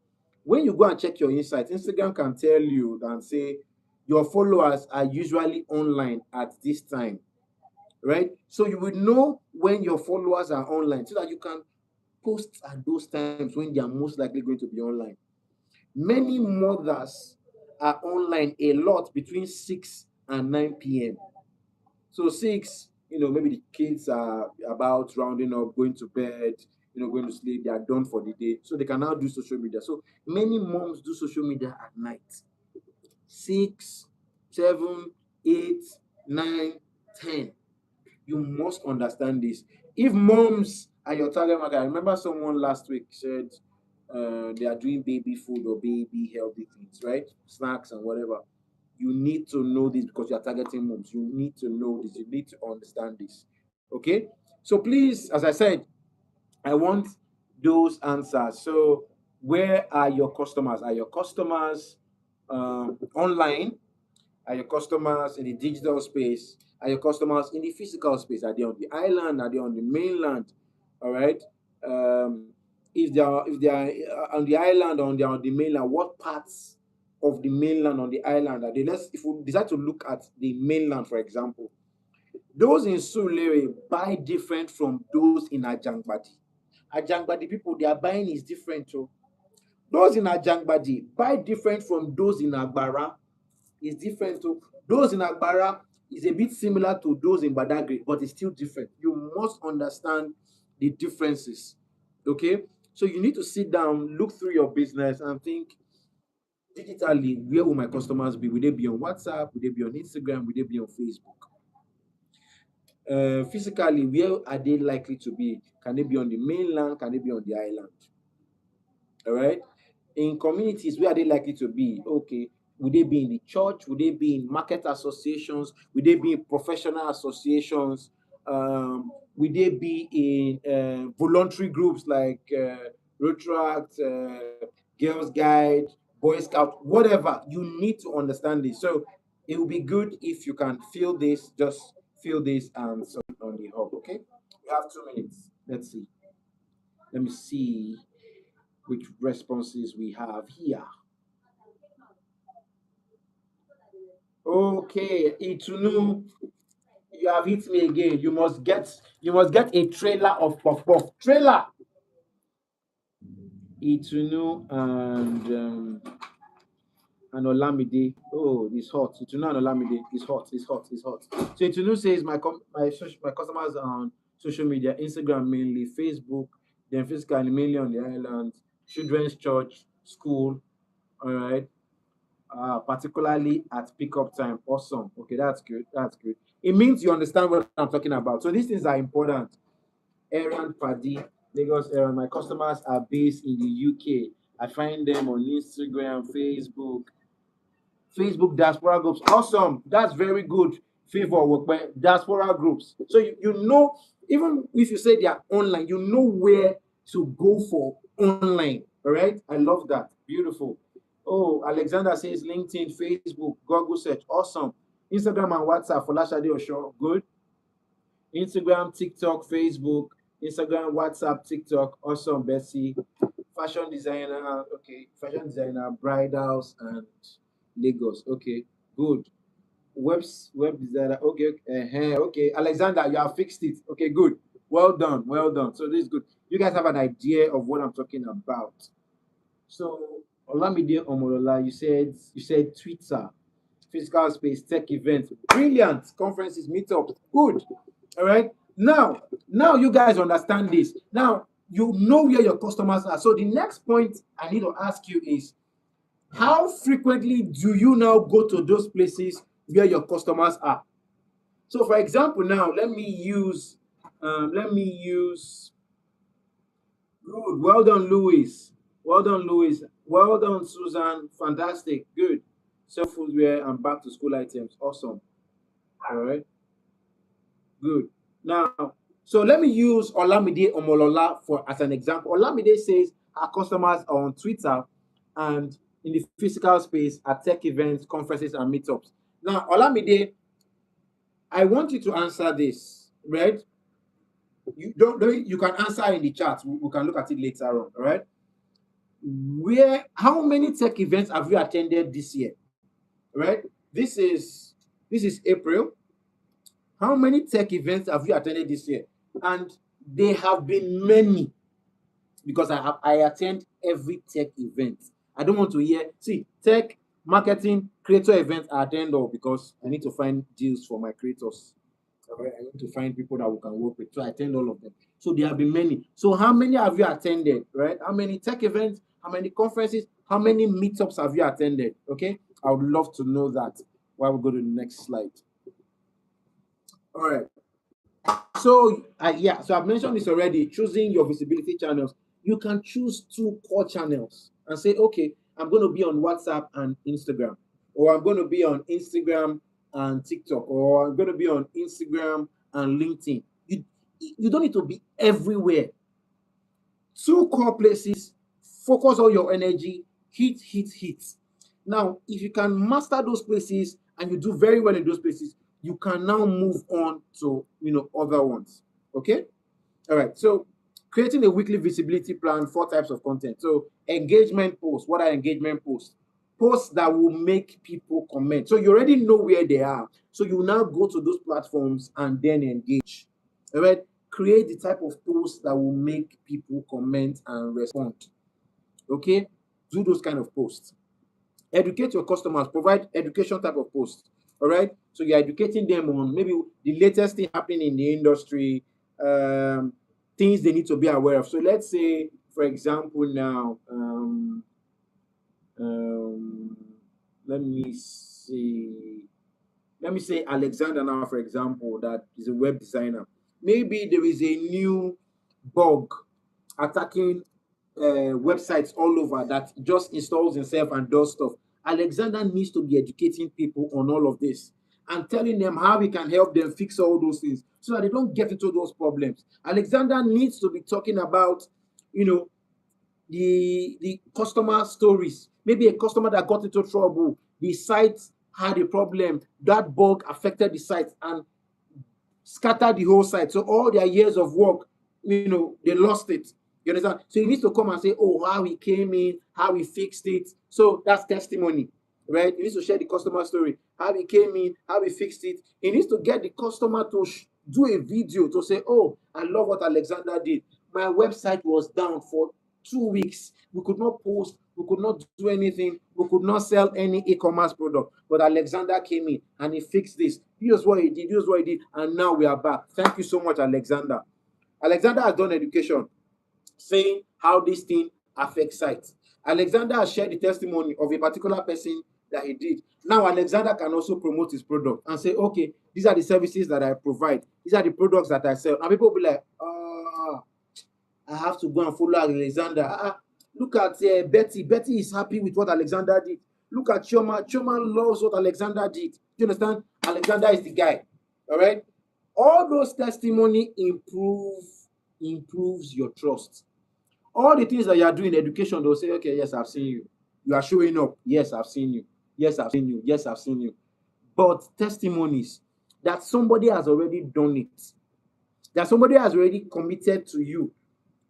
when you go and check your insights, Instagram can tell you and say your followers are usually online at this time, right? So you will know when your followers are online so that you can post at those times when they are most likely going to be online. Many mothers are online a lot between 6 and 9 p.m. So 6, maybe the kids are about rounding up, going to bed, going to sleep, they are done for the day. So they can now do social media. So many moms do social media at night. 6, 7, 8, 9, 10. You must understand this. If moms are your target market, I remember someone last week said they are doing baby food or baby healthy things, right? Snacks and whatever. You need to know this because you are targeting moms. You need to know this. You need to understand this. Okay? So please, as I said, I want those answers. So where are your customers? Are your customers online? Are your customers in the digital space? Are your customers in the physical space? Are they on the island? Are they on the mainland? All right. If they are on the island or they are on the mainland, what parts of the mainland on the island are they? If we decide to look at the mainland, for example, those in Sulere buy different from those in Ajangbadi. Ajangbadi people, their buying is different too. Those in Ajangbadi buy different from those in Agbara. Is different too. Those in Agbara is a bit similar to those in Badagry, but it's still different. You must understand the differences. Okay? So you need to sit down, look through your business, and think digitally, where will my customers be? Will they be on WhatsApp? Will they be on Instagram? Will they be on Facebook? Physically, where are they likely to be? Can they be on the mainland? Can they be on the island? All right. In communities, where are they likely to be? Okay. Would they be in the church? Would they be in market associations? Would they be in professional associations? Would they be in voluntary groups like Rotaract, Girls Guide, Boy Scout, whatever? You need to understand this. So it will be good if you can feel this, just feel this and submit on the hub. Okay. We have 2 minutes. Let's see. Let me see which responses we have here. Okay, Itunu, you have hit me again. You must get a trailer of puff puff. Trailer. Itunu and Olamide. Oh, it's hot. Itunu and Olamide. It's hot. It's hot. It's hot. So Itunu says my customers are on social media, Instagram mainly, Facebook, then physically mainly on the islands, children's church, school, all right. Particularly at pickup time. Awesome. Okay, that's good. That's good. It means you understand what I'm talking about. So these things are important. Errand Paddy, Lagos Errand. My customers are based in the UK. I find them on Instagram, Facebook diaspora groups. Awesome. That's very good. Favor work by diaspora groups. So you know, even if you say they are online, you know where to go for online. All right. I love that. Beautiful. Oh, Alexander says LinkedIn, Facebook, Google search. Awesome. Instagram and WhatsApp for Lashade Osho. Good. Instagram, TikTok, Facebook, Instagram, WhatsApp, TikTok. Awesome, Bessie. Fashion designer, okay. Fashion designer, bridals and Lagos. Okay, good. Web designer. Okay, okay. Alexander, you have fixed it. Okay, good. Well done, well done. So this is good. You guys have an idea of what I'm talking about. So Olamide Omolola, you said Twitter, physical space, tech events, brilliant conferences, meetups, good. All right. Now you guys understand this. Now you know where your customers are. So the next point I need to ask you is, how frequently do you now go to those places where your customers are? So, for example, now let me use. Good. Well done, Louis. Well done, Louis. Well done, Susan. Fantastic. Good. Self footwear and back to school items. Awesome. All right. Good. Now, so let me use Olamide Omolola for as an example. Olamide says our customers are on Twitter and in the physical space at tech events, conferences, and meetups. Now, Olamide, I want you to answer this, right? You can answer in the chat. We can look at it later on, all right? How many tech events have you attended this year? Right? This is April. How many tech events have you attended this year? And they have been many, because I attend every tech event. I don't want to hear tech, marketing, creator events I attend all, because I need to find deals for my creators. Right? I need to find people that we can work with. So I attend all of them. So there have been many. So how many have you attended? Right? How many tech events? How many conferences? How many meetups have you attended? Okay. I would love to know that while we go to the next slide. All right. So so I've mentioned this already. Choosing your visibility channels. You can choose 2 core channels and say, okay, I'm going to be on WhatsApp and Instagram, or I'm going to be on Instagram and TikTok, or I'm going to be on Instagram and LinkedIn. You don't need to be everywhere. 2 core places, focus all your energy, hit. Now, if you can master those places and you do very well in those places, you can now move on to other ones. Okay. All right. So creating a weekly visibility plan, 4 types of content. So engagement posts. What are engagement posts? Posts that will make people comment. So you already know where they are. So you now go to those platforms and then engage. All right. Create the type of posts that will make people comment and respond. Okay. Do those kind of posts. Educate your customers. Provide education type of posts. All right. So you're educating them on maybe the latest thing happening in the industry, things they need to be aware of. So let's say, for example, now, let me see. Let me say Alexander now, for example, that is a web designer. Maybe there is a new bug attacking websites all over that just installs himself and does stuff. Alexander needs to be educating people on all of this and telling them how we can help them fix all those things so that they don't get into those problems. Alexander needs to be talking about, the customer stories. Maybe a customer that got into trouble, the site had a problem, that bug affected the site and scattered the whole site. So all their years of work, they lost it. You understand? So he needs to come and say, oh, how he came in, how he fixed it. So that's testimony, right? He needs to share the customer story, how he came in, how he fixed it. He needs to get the customer to do a video to say, oh, I love what Alexander did. My website was down for 2 weeks. We could not post, we could not do anything, we could not sell any e-commerce product. But Alexander came in and he fixed this. Here's what he did, here's what he did, and now we are back. Thank you so much, Alexander. Alexander has done education, saying how this thing affects sites. Alexander has shared the testimony of a particular person that he did. Now Alexander can also promote his product and say, okay, these are the services that I provide. These are the products that I sell. And people will be like, I have to go and follow Alexander. Look at Betty. Betty is happy with what Alexander did. Look at Chioma. Chioma loves what Alexander did. Do you understand? Alexander is the guy. All right? All those testimony improves your trust. All the things that you are doing in education, they'll say, okay, yes, I've seen you. You are showing up. Yes, I've seen you. Yes, I've seen you. Yes, I've seen you. But testimonies that somebody has already done it, that somebody has already committed to you,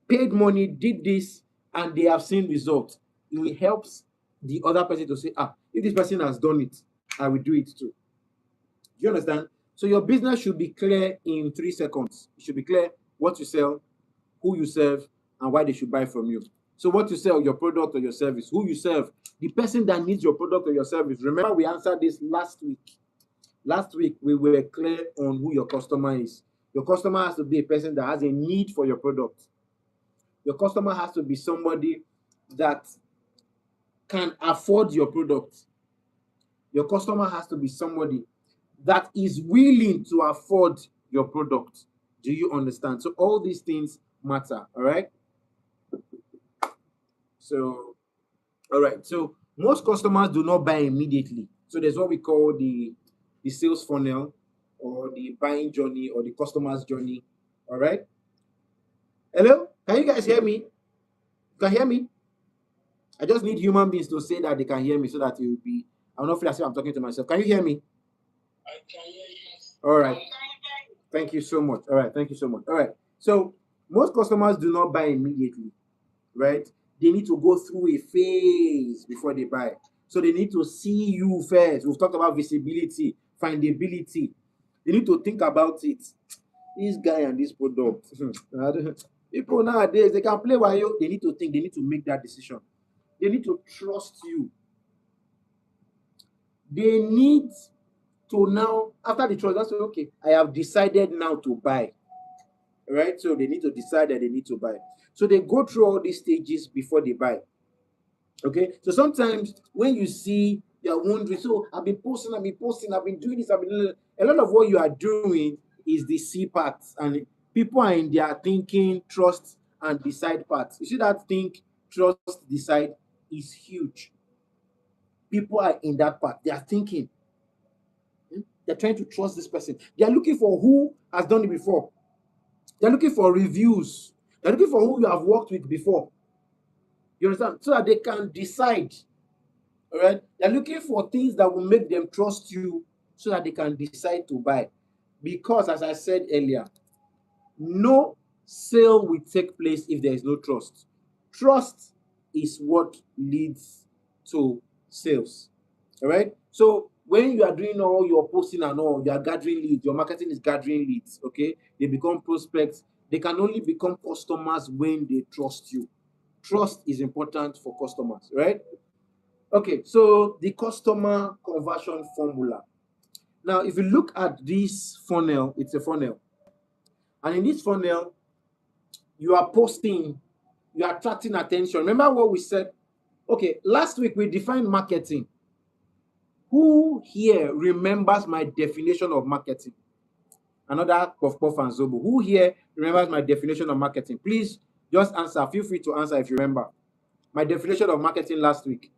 paid money, did this, and they have seen results. It helps the other person to say, if this person has done it, I will do it too. Do you understand? So your business should be clear in 3 seconds. It should be clear what you sell, who you serve, and why they should buy from you. So what you sell, your product or your service, who you serve, the person that needs your product or your service. Remember, we answered this last week. Last week, we were clear on who your customer is. Your customer has to be a person that has a need for your product. Your customer has to be somebody that can afford your product. Your customer has to be somebody that is willing to afford your product. Do you understand? So all these things matter, all right? So, all right. So most customers do not buy immediately. So there's what we call the sales funnel or the buying journey or the customer's journey, all right? Hello? Can you guys hear me? You can hear me? I just need human beings to say that they can hear me so that it will be, I will not feel as if I'm talking to myself. Can you hear me? I can hear you. All right. Thank you so much. All right. Thank you so much. All right. So most customers do not buy immediately, right? They need to go through a phase before they buy. So they need to see you first. We've talked about visibility, findability. They need to think about it. This guy and this product. People nowadays, they can play while you. They need to think. They need to make that decision. They need to trust you. They need to now, after the trust, that's okay, I have decided now to buy. Right? So they need to decide that they need to buy. So they go through all these stages before they buy. Okay? So sometimes when you see you're wondering, so I've been posting, I've been doing this, a lot of what you are doing is the C parts, and people are in their thinking, trust, and decide parts. You see that think, trust, decide is huge. People are in that part. They are thinking. They're trying to trust this person. They are looking for who has done it before. They're looking for reviews. They're looking for who you have worked with before. You understand? So that they can decide. All right? They're looking for things that will make them trust you so that they can decide to buy. Because, as I said earlier, no sale will take place if there is no trust. Trust is what leads to sales. All right? So when you are doing all your posting and all, you are gathering leads, your marketing is gathering leads, okay? They become prospects. They can only become customers when they trust you. Trust is important for customers, right? Okay, so the customer conversion formula. Now, if you look at this funnel, it's a funnel. And in this funnel, you are posting, you are attracting attention. Remember what we said? Okay, last week we defined marketing. Who here remembers my definition of marketing? Another Puff Puff and Zobo. Who here remembers my definition of marketing? Please just answer. Feel free to answer if you remember. My definition of marketing last week.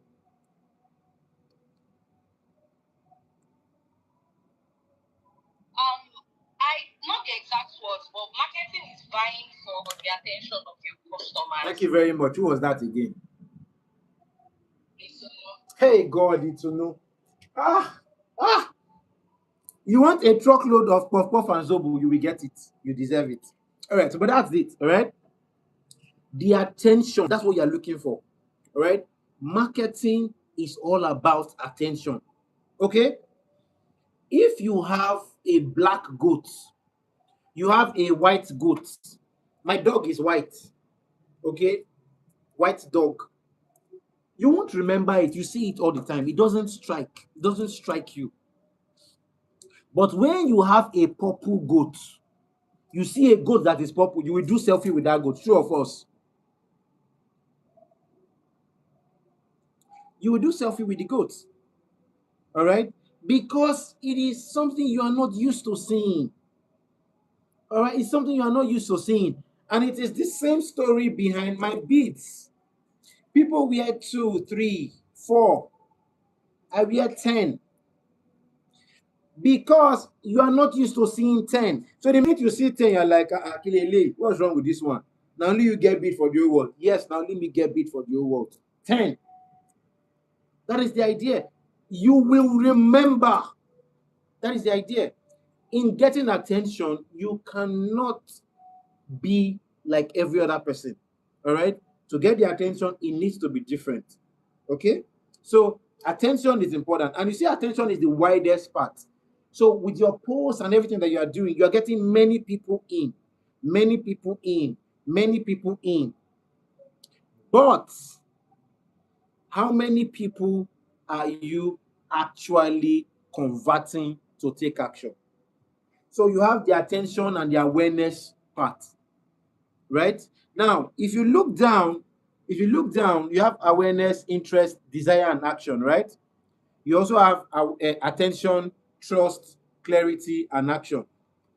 Not the exact words, but marketing is vying for the attention of your customers. Thank you very much. Who was that again? Hey, God, it's to know. You want a truckload of Puff Puff and Zobo, you will get it. You deserve it. All right, so but that's it. All right. The attention, that's what you're looking for. All right. Marketing is all about attention. Okay. If you have a black goat, you have a white goat. My dog is white. Okay. white dog. You won't remember it. You see it all the time. It doesn't strike you. But when you have a purple goat, you see a goat that is purple, you will do selfie with that goat. True or false? You will do selfie with the goat. All right? Because it is something you are not used to seeing. All right? It's something you are not used to seeing. And it is the same story behind my beads. People wear 2, 3, 4. I wear 10. Because you are not used to seeing 10. So the minute you see 10, you're like, Kilele, what's wrong with this one? Now only you get beat for the whole world. Yes, now let me get beat for the whole world. 10. That is the idea. You will remember. That is the idea. In getting attention, you cannot be like every other person. All right? To get the attention, it needs to be different. Okay? So attention is important. And you see, attention is the widest part. So with your posts and everything that you are doing, you are getting many people in. Many people in. Many people in. But how many people are you actually converting to take action? So you have the attention and the awareness part, right? Now, if you look down, you have awareness, interest, desire, and action, right? You also have attention, trust, clarity, and action.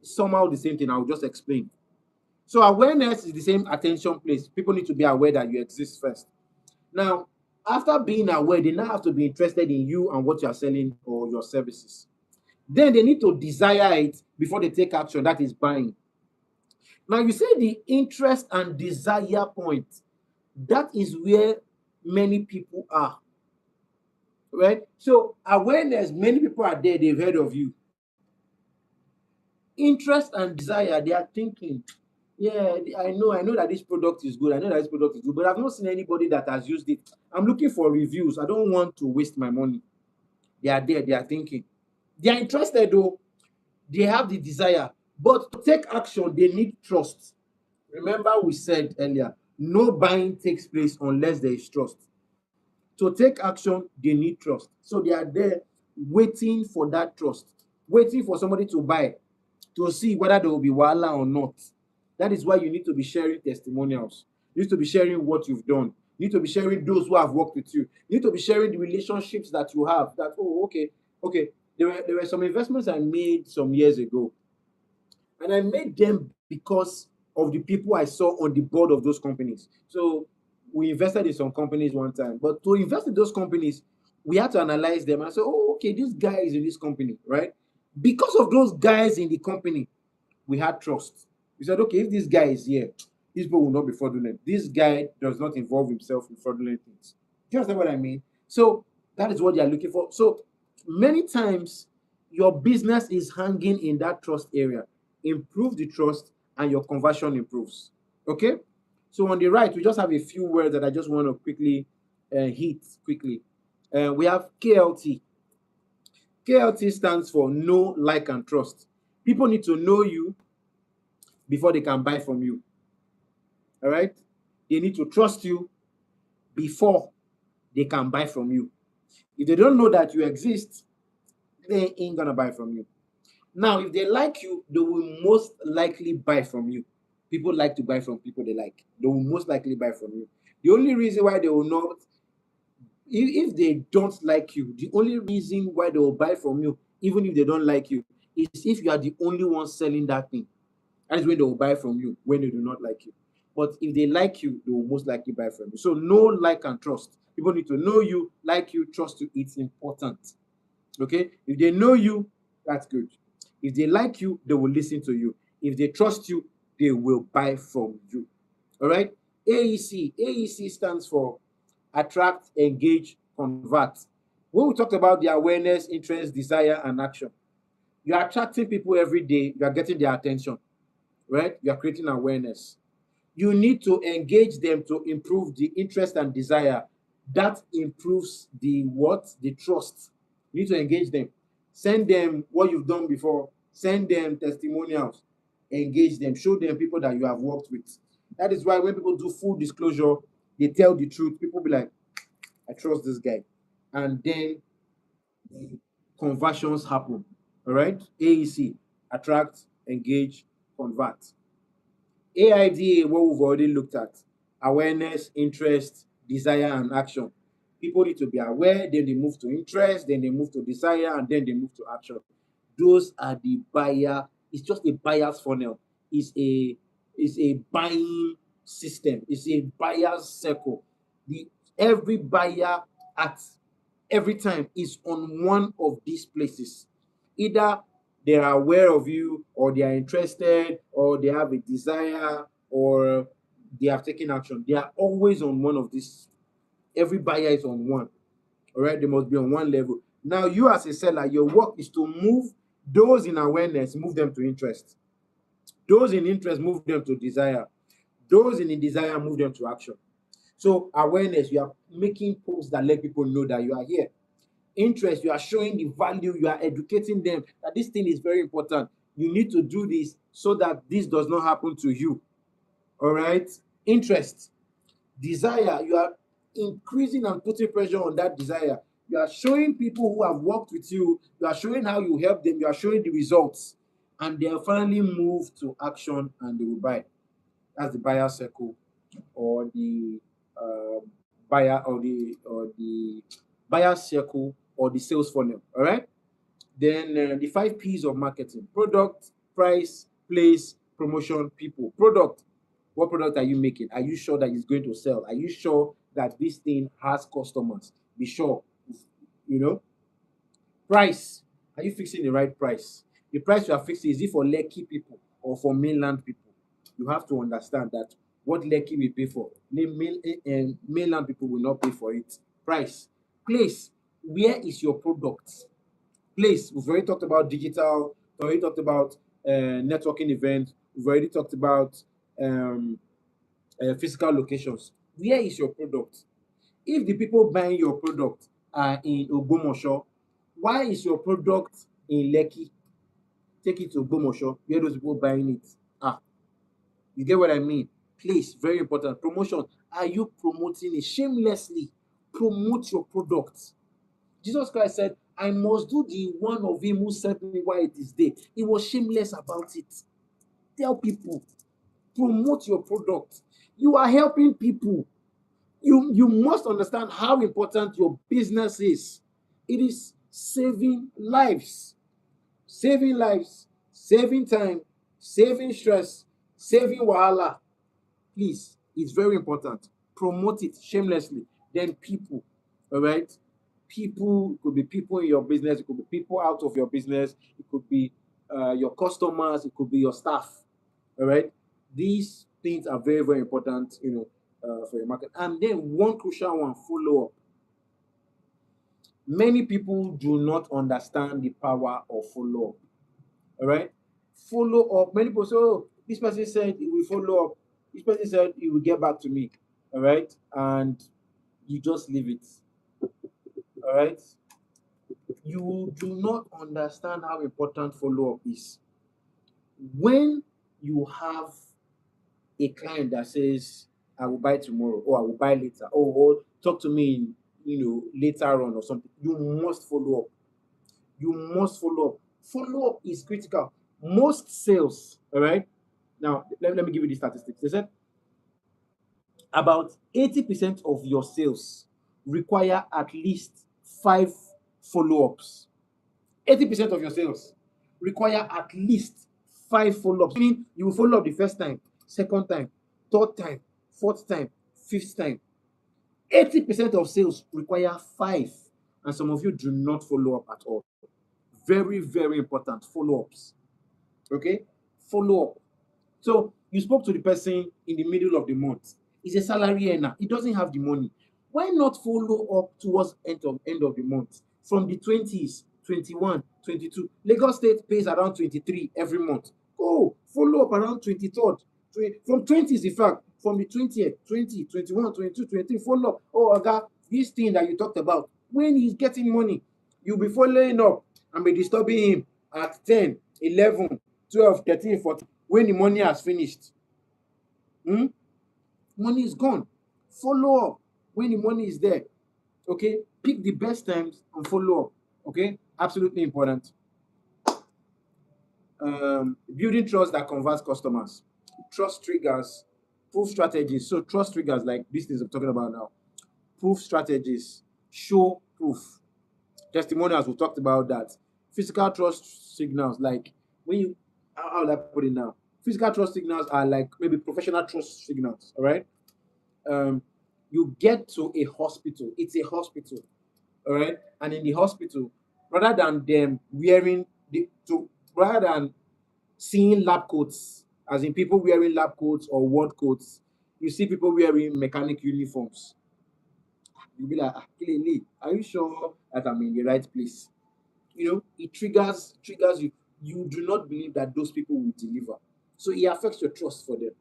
Somehow the same thing. I'll just explain. So awareness is the same attention place. People need to be aware that you exist first. Now, after being aware, they now have to be interested in you and what you are selling or your services. Then they need to desire it before they take action. That is buying. Now, you say the interest and desire point. That is where many people are. Right? So, awareness, many people are there, they've heard of you. Interest and desire, they are thinking, yeah, I know that this product is good. I know that this product is good, but I've not seen anybody that has used it. I'm looking for reviews. I don't want to waste my money. They are there, they are thinking. They are interested though. They have the desire. But to take action, they need trust. Remember, we said earlier, no buying takes place unless there is trust. To take action, they need trust. So they are there waiting for that trust, waiting for somebody to buy, to see whether there will be wahala or not. That is why you need to be sharing testimonials. You need to be sharing what you've done. You need to be sharing those who have worked with you. You need to be sharing the relationships that you have. That, oh, okay. There were some investments I made some years ago. And I made them because of the people I saw on the board of those companies. So we invested in some companies one time. But to invest in those companies, we had to analyze them and say, oh, okay, this guy is in this company, right? Because of those guys in the company, we had trust. We said, okay, if this guy is here, these people will not be fraudulent. This guy does not involve himself in fraudulent things. Do you understand what I mean? So that is what they are looking for. So many times your business is hanging in that trust area. Improve the trust and your conversion improves. Okay? So on the right, we just have a few words that I just want to quickly hit quickly. We have KLT. KLT stands for know, like, and trust. People need to know you before they can buy from you. All right? They need to trust you before they can buy from you. If they don't know that you exist, they ain't gonna buy from you. Now, if they like you, they will most likely buy from you. People like to buy from people they like. They will most likely buy from you. The only reason why they will not, if they don't like you, the only reason why they will buy from you, even if they don't like you, is if you are the only one selling that thing. That is when they will buy from you, when they do not like you. But if they like you, they will most likely buy from you. So know, like, and trust. People need to know you, like you, trust you. It's important. Okay? If they know you, that's good. If they like you, they will listen to you. If they trust you, they will buy from you. All right? AEC. AEC stands for attract, engage, convert. When we talked about the awareness, interest, desire, and action, you are attracting people every day. You are getting their attention, right? You are creating awareness. You need to engage them to improve the interest and desire. That improves the what? The trust. You need to engage them. Send them what you've done before. Send them testimonials. Engage them. Show them people that you have worked with. That is why when people do full disclosure, they tell the truth, people be like, I trust this guy. And then conversions happen. All right. AEC, attract, engage, convert. AIDA, what we've already looked at, awareness, interest, desire, and action. People need to be aware, then they move to interest, then they move to desire, and then they move to action. Those are the buyer. It's just a buyer's funnel. It's a buying system. It's a buyer's circle. The every buyer at every time is on one of these places. Either they are aware of you, or they are interested, or they have a desire, or they have taken action. They are always on one of these. Every buyer is on one. All right, they must be on one level. Now, you as a seller, your work is to move those in awareness, move them to interest. Those in interest, move them to desire. Those in desire, move them to action. So, awareness, you are making posts that let people know that you are here. Interest, you are showing the value, you are educating them that this thing is very important. You need to do this so that this does not happen to you. All right. Interest. Desire, you are increasing and putting pressure on that desire. You are showing people who have worked with you, you are showing how you help them, you are showing the results, and they'll finally move to action and they will buy. That's the buyer circle, or the buyer, or the buyer circle, or the sales funnel. All right. Then the 5 P's of marketing: product, price, place, promotion, people. Product. What product are you making? Are you sure that it's going to sell? Are you sure that this thing has customers? Be sure. You know. Price. Are you fixing the right price? The price you are fixing, is it for Lekki people or for mainland people? You have to understand that what Lekki will pay for, mainland people will not pay for it. Price. Place. Where is your product? Place. We've already talked about digital. We've already talked about networking events. We've already talked about physical locations. Where is your product? If the people buying your product are in Ogbomoso, why is your product in Lekki? Take it to Ogbomoso. Where those people buying it? You get what I mean? Place, very important. Promotion. Are you promoting it shamelessly? Promote your product. Jesus Christ said, I must do the one of him who sent me while it is day. He was shameless about it. Tell people, promote your product. You are helping people. You must understand how important your business is. It is saving lives. Saving lives, saving time, saving stress, saving wahala. Please, it's very important. Promote it shamelessly. Then people, all right? People, it could be people in your business, it could be people out of your business, it could be your customers, it could be your staff, all right? These things are very, very important, for your market. And then one crucial one, follow up. Many people do not understand the power of follow up. All right. Follow up. Many people say, oh, this person said he will follow up. This person said he will get back to me. All right. And you just leave it. All right. You do not understand how important follow up is. When you have a client that says, I will buy tomorrow, or I will buy later, or talk to me later on or something, you must follow up. You must follow up. Follow up is critical. Most sales, all right. Now, let me give you the statistics. They said about 80% of your sales require at least 5 follow-ups. 80% of your sales require at least 5 follow-ups. Meaning you will follow up the first time, second time, third time, fourth time, fifth time. 80% of sales require 5, and some of you do not follow up at all. Very, very important. Follow-ups. Okay? Follow up. So you spoke to the person in the middle of the month. He's a salary earner. He doesn't have the money. Why not follow up towards end of the month? From the 20s, 21, 22. Lagos State pays around 23 every month. Go follow up around 23rd. From 20s, in fact, from the 20th, 20, 21, 22, 23, follow up. Oh, Oga, this thing that you talked about, when he's getting money, you'll be following up and be disturbing him at 10, 11, 12, 13, 14, when the money has finished. Money is gone. Follow up when the money is there. Okay, pick the best times and follow up. Okay, absolutely important. Building trust that converts customers. Trust triggers, proof strategies. So trust triggers like these things I'm talking about now. Proof strategies, show proof. Testimonials, we talked about that. Physical trust signals, like when you, how will I put it now? Physical trust signals are like maybe professional trust signals. All right. Um, you get to a hospital. It's a hospital. All right, and in the hospital, rather than them wearing rather than seeing lab coats, as in people wearing lab coats or ward coats, you see people wearing mechanic uniforms. You'll be like, ah, Kilele, are you sure that I'm in the right place? You know, it triggers you. You do not believe that those people will deliver. So it affects your trust for them.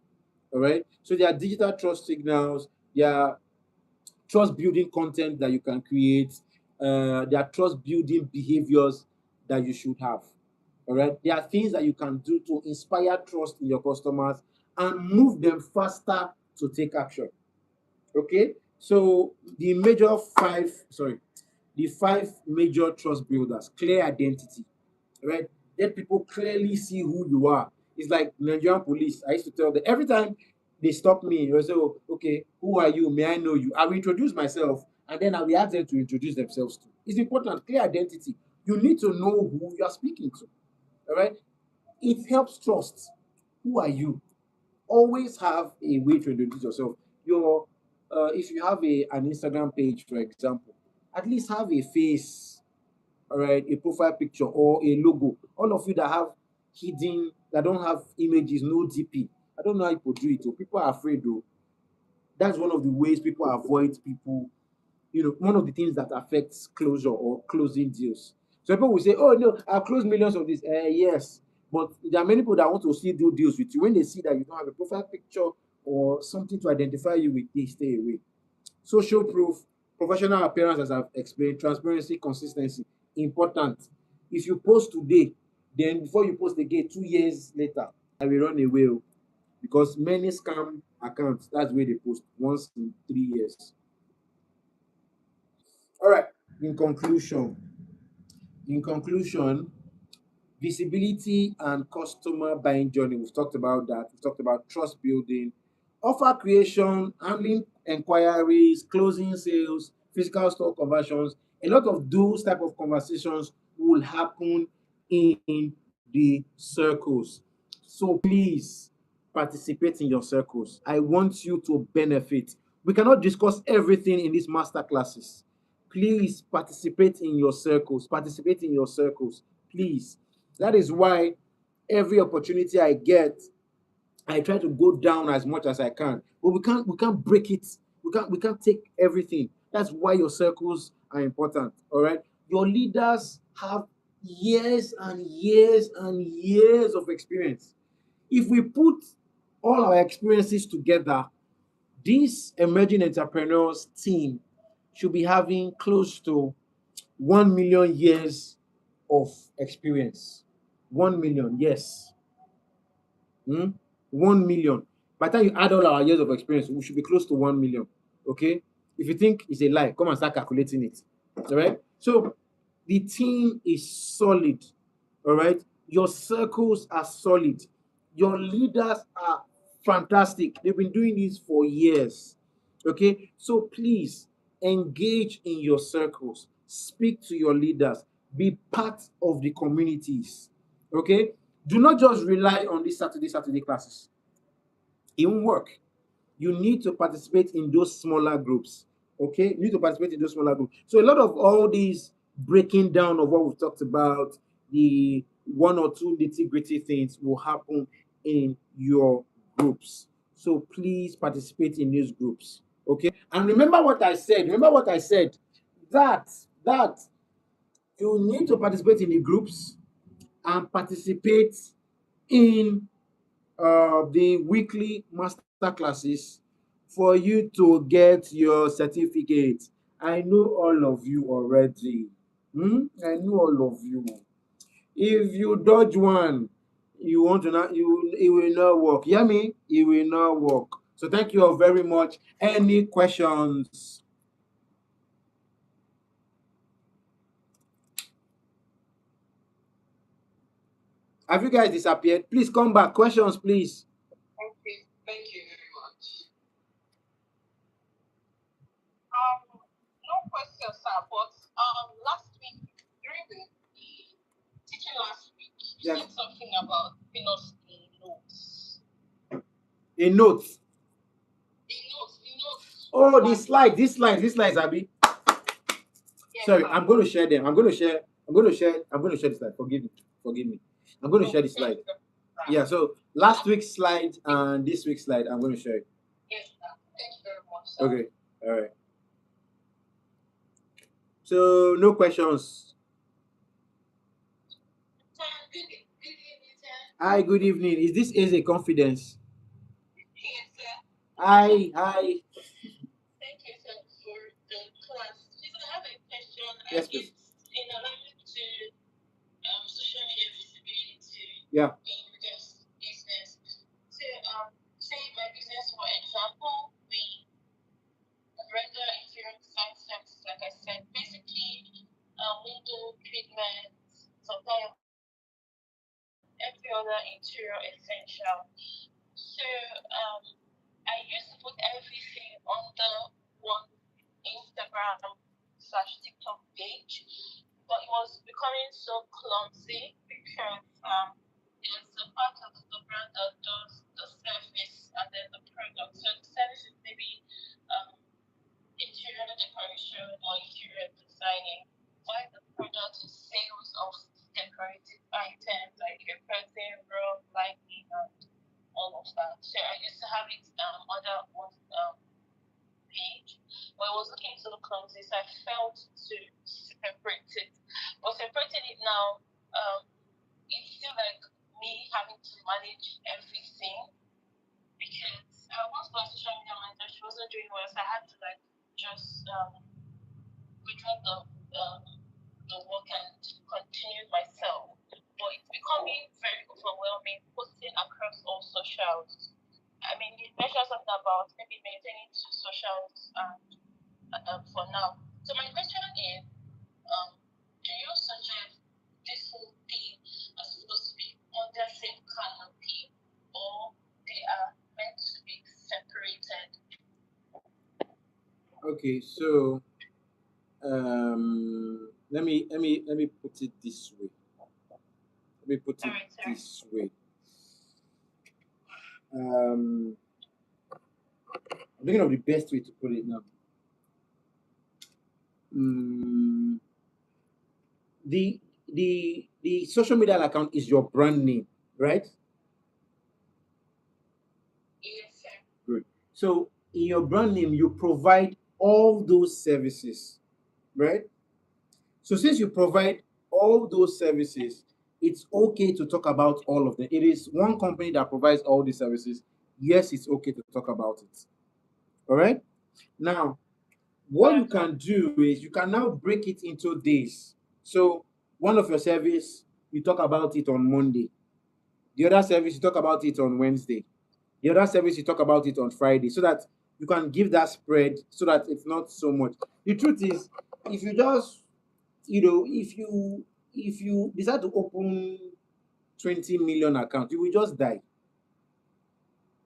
All right. So there are digital trust signals, there are trust building content that you can create, there are trust building behaviors that you should have. All right. There are things that you can do to inspire trust in your customers and move them faster to take action. Okay. So the five major trust builders: clear identity, right? Let people clearly see who you are. It's like Nigerian police. I used to tell them every time they stop me, they say, oh, okay, who are you? May I know you? I will introduce myself and then I will ask them to introduce themselves to. It's important, clear identity. You need to know who you are speaking to. All right. It helps trust. Who are you? Always have a way to introduce yourself. Your if you have an Instagram page, for example, at least have a face, all right, a profile picture or a logo. All of you that have hidden, that don't have images, no DP. I don't know how people do it. Oh. People are afraid though. That's one of the ways people avoid people, one of the things that affects closure or closing deals. So people will say, oh no, I've closed millions of these. Yes, but there are many people that want to still do deals with you. When they see that you don't have a profile picture or something to identify you with, they stay away. Social proof, professional appearance, as I've explained, transparency, consistency, important. If you post today, then before you post again 2 years later, I will run away because many scam accounts, that's where they post once in 3 years. All right. In conclusion, in conclusion, visibility and customer buying journey. We've talked about that. We've talked about trust building, offer creation, handling inquiries, closing sales, physical store conversions. A lot of those type of conversations will happen in the circles. So please participate in your circles. I want you to benefit. We cannot discuss everything in these master classes. Please participate in your circles. Participate in your circles. Please. That is why every opportunity I get, I try to go down as much as I can. But we can't break it. We can't take everything. That's why your circles are important. All right. Your leaders have years and years and years of experience. If we put all our experiences together, this emerging entrepreneurs team should be having close to 1 million years of experience. 1 million, yes. 1 million. By the time you add all our years of experience, we should be close to 1 million. Okay? If you think it's a lie, come and start calculating it. All right? So the team is solid. All right? Your circles are solid. Your leaders are fantastic. They've been doing this for years. Okay? So please engage in your circles. Speak to your leaders. Be part of the communities. Okay? Do not just rely on these Saturday classes. It won't work. You need to participate in those smaller groups. Okay? You need to participate in those smaller groups. So a lot of all these breaking down of what we've talked about, the one or two nitty-gritty things will happen in your groups. So please participate in these groups. Okay? And remember what I said. That you need to participate in the groups and participate in the weekly master classes for you to get your certificate. I know all of you already. I know all of you. If you dodge one, you want to not, it will not work. Hear me? It will not work. So thank you all very much. Any questions? Have you guys disappeared? Please come back. Questions, please. Okay, thank you very much. No questions, sir. But last week during the teaching last week, you Yeah. said something about giving us the notes. In notes. The notes. Oh, the slides. These slides, Abby. Yes, Sorry, sir. I'm going to share them. I'm going to share the slide. Forgive me. I'm going to share the slide. Yeah. So last week's slide and this week's slide, I'm going to share it. Yes, sir. Thank you very much, sir. Okay. All right. So no questions. Good evening, sir. Hi. Good evening. Is this a confidence? Yes, sir. Hi. Thank you, sir, for the class. Please, I have a question. Yes, please. It's in alignment to social media visibility. Yeah. In regards to business. So, say my business, for example, we render interior design services, like I said, basically window treatments, supply of every other interior essential. So, I used to put everything under one Instagram/TikTok page, but it was becoming so clumsy because it's a part of the brand that does the service and then the product. So the service is maybe interior decoration or interior designing, while the product is sales of decorative items like your curtain, rug, lighting, and all of that. So I used to have it under one page, but it was looking so clumsy, so I felt to separate it. But separating it now, it's still like me having to manage everything because I once got a social media manager, she wasn't doing well, so I had to like just withdraw the work and continue myself. But it's becoming very overwhelming posting across all socials. I mean, you mentioned something about maybe maintaining two socials for now. So my question is, do you suggest this whole thing are supposed to be under same canopy, or they are meant to be separated? Okay. So let me put it this way. This way. I'm thinking of the best way to put it now. The social media account is your brand name, right? Yes, sir. Good. So in your brand name, you provide all those services, right? So since you provide all those services, it's okay to talk about all of them. It is one company that provides all the services. Yes, it's okay to talk about it. All right. Now, what you can do is you can now break it into days. So one of your service, you talk about it on Monday. The other service, you talk about it on Wednesday. The other service, you talk about it on Friday, so that you can give that spread so that it's not so much. The truth is, if you just, if you decide to open 20 million account, you will just die.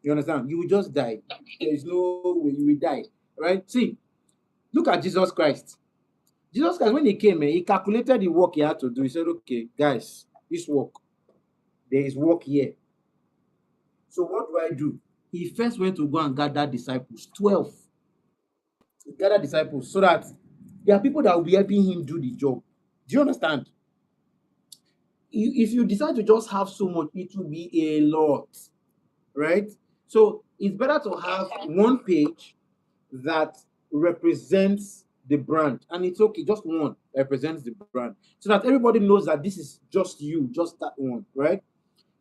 You understand? You will just die. There is no way you will die. Right? See, look at Jesus Christ. Jesus Christ, when he came, he calculated the work he had to do. He said, okay, guys, this work, there is work here. So what do I do? He first went to go and gather disciples, 12. Gather disciples so that there are people that will be helping him do the job. Do you understand? If you decide to just have so much, it will be a lot, right? So it's better to have one page that represents the brand, and it's okay, just one represents the brand, so that everybody knows that this is just you, just that one, right?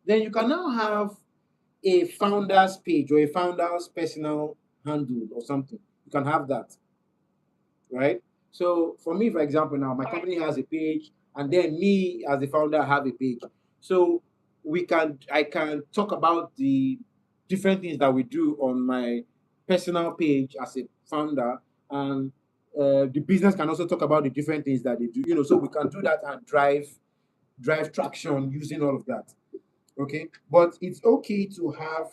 Then you can now have a founder's page or a founder's personal handle or something. You can have that, right? So for me, for example, now my company has a page, and then me as the founder have a page. So I can talk about the different things that we do on my personal page as a founder, and the business can also talk about the different things that they do. So we can do that and drive traction using all of that. Okay, but it's okay to have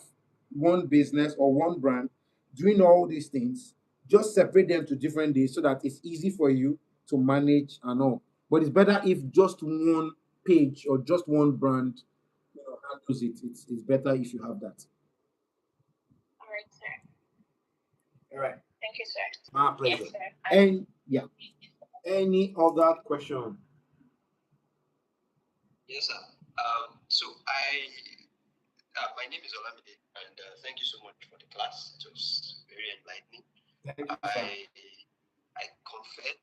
one business or one brand doing all these things. Just separate them to different days so that it's easy for you to manage and all. But it's better if just one page or just one brand handles it. It's better if you have that. All right, sir. All right. Thank you, sir. My pleasure. Yes, sir. And yeah, any other question? Yes, sir. My name is Olamide, and thank you so much for the class. It was very enlightening. Thank you, sir. I confess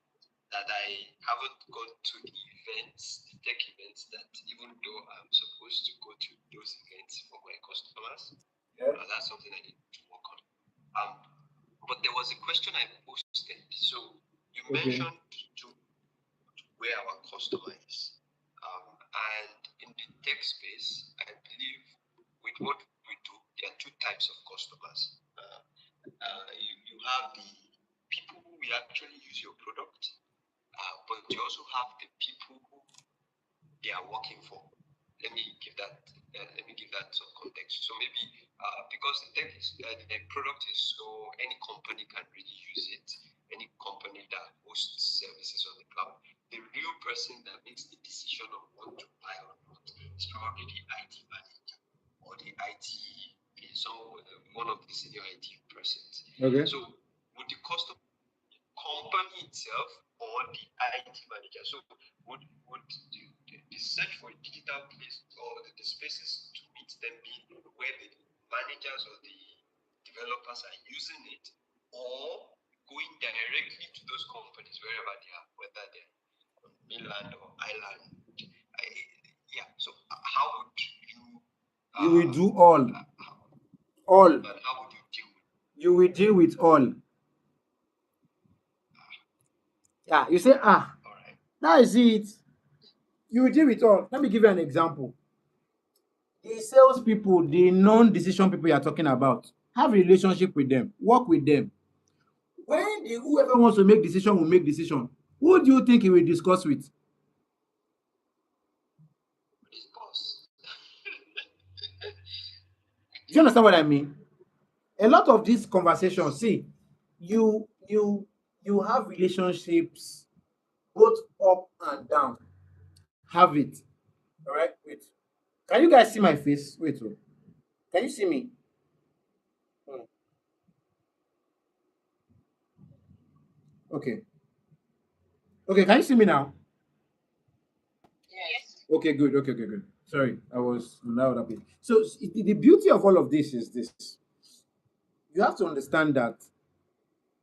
that I haven't gone to the events, the tech events, that even though I'm supposed to go to those events for my customers, that's something I need to work on. But there was a question I posted. So you mentioned to where our customer is. And in the tech space, I believe with what we do, there are two types of customers. You have the people who will actually use your product, but you also have the people who they are working for. Let me give that some context. So maybe because the product is so any company can really use it. Any company that hosts services on the cloud, the real person that makes the decision of what to buy or not is probably the IT manager or the IT, one of the senior IT persons. Okay. So would the customer company itself or the IT manager? So would the search for a digital place or the spaces to meet them be where the managers or the developers are using it, or going directly to those companies wherever they are, whether they're on mainland or island? So how would you? You will do all. All. And how would you deal with? You will deal with all. Yeah, you say, All right. that is it. You will deal with all. Let me give you an example. The salespeople, the non-decision people you are talking about, have a relationship with them, work with them. When whoever wants to make decision will make decision, who do you think he will discuss with? His boss. Do you understand what I mean? A lot of these conversations, see, you have relationships both up and down. Have it. All right, wait. Can you guys see my face? Wait, can you see me? Okay. Okay, can you see me now? Yes. Okay, good. Okay, good. Sorry, I was on that other page. So the beauty of all of this is this. You have to understand that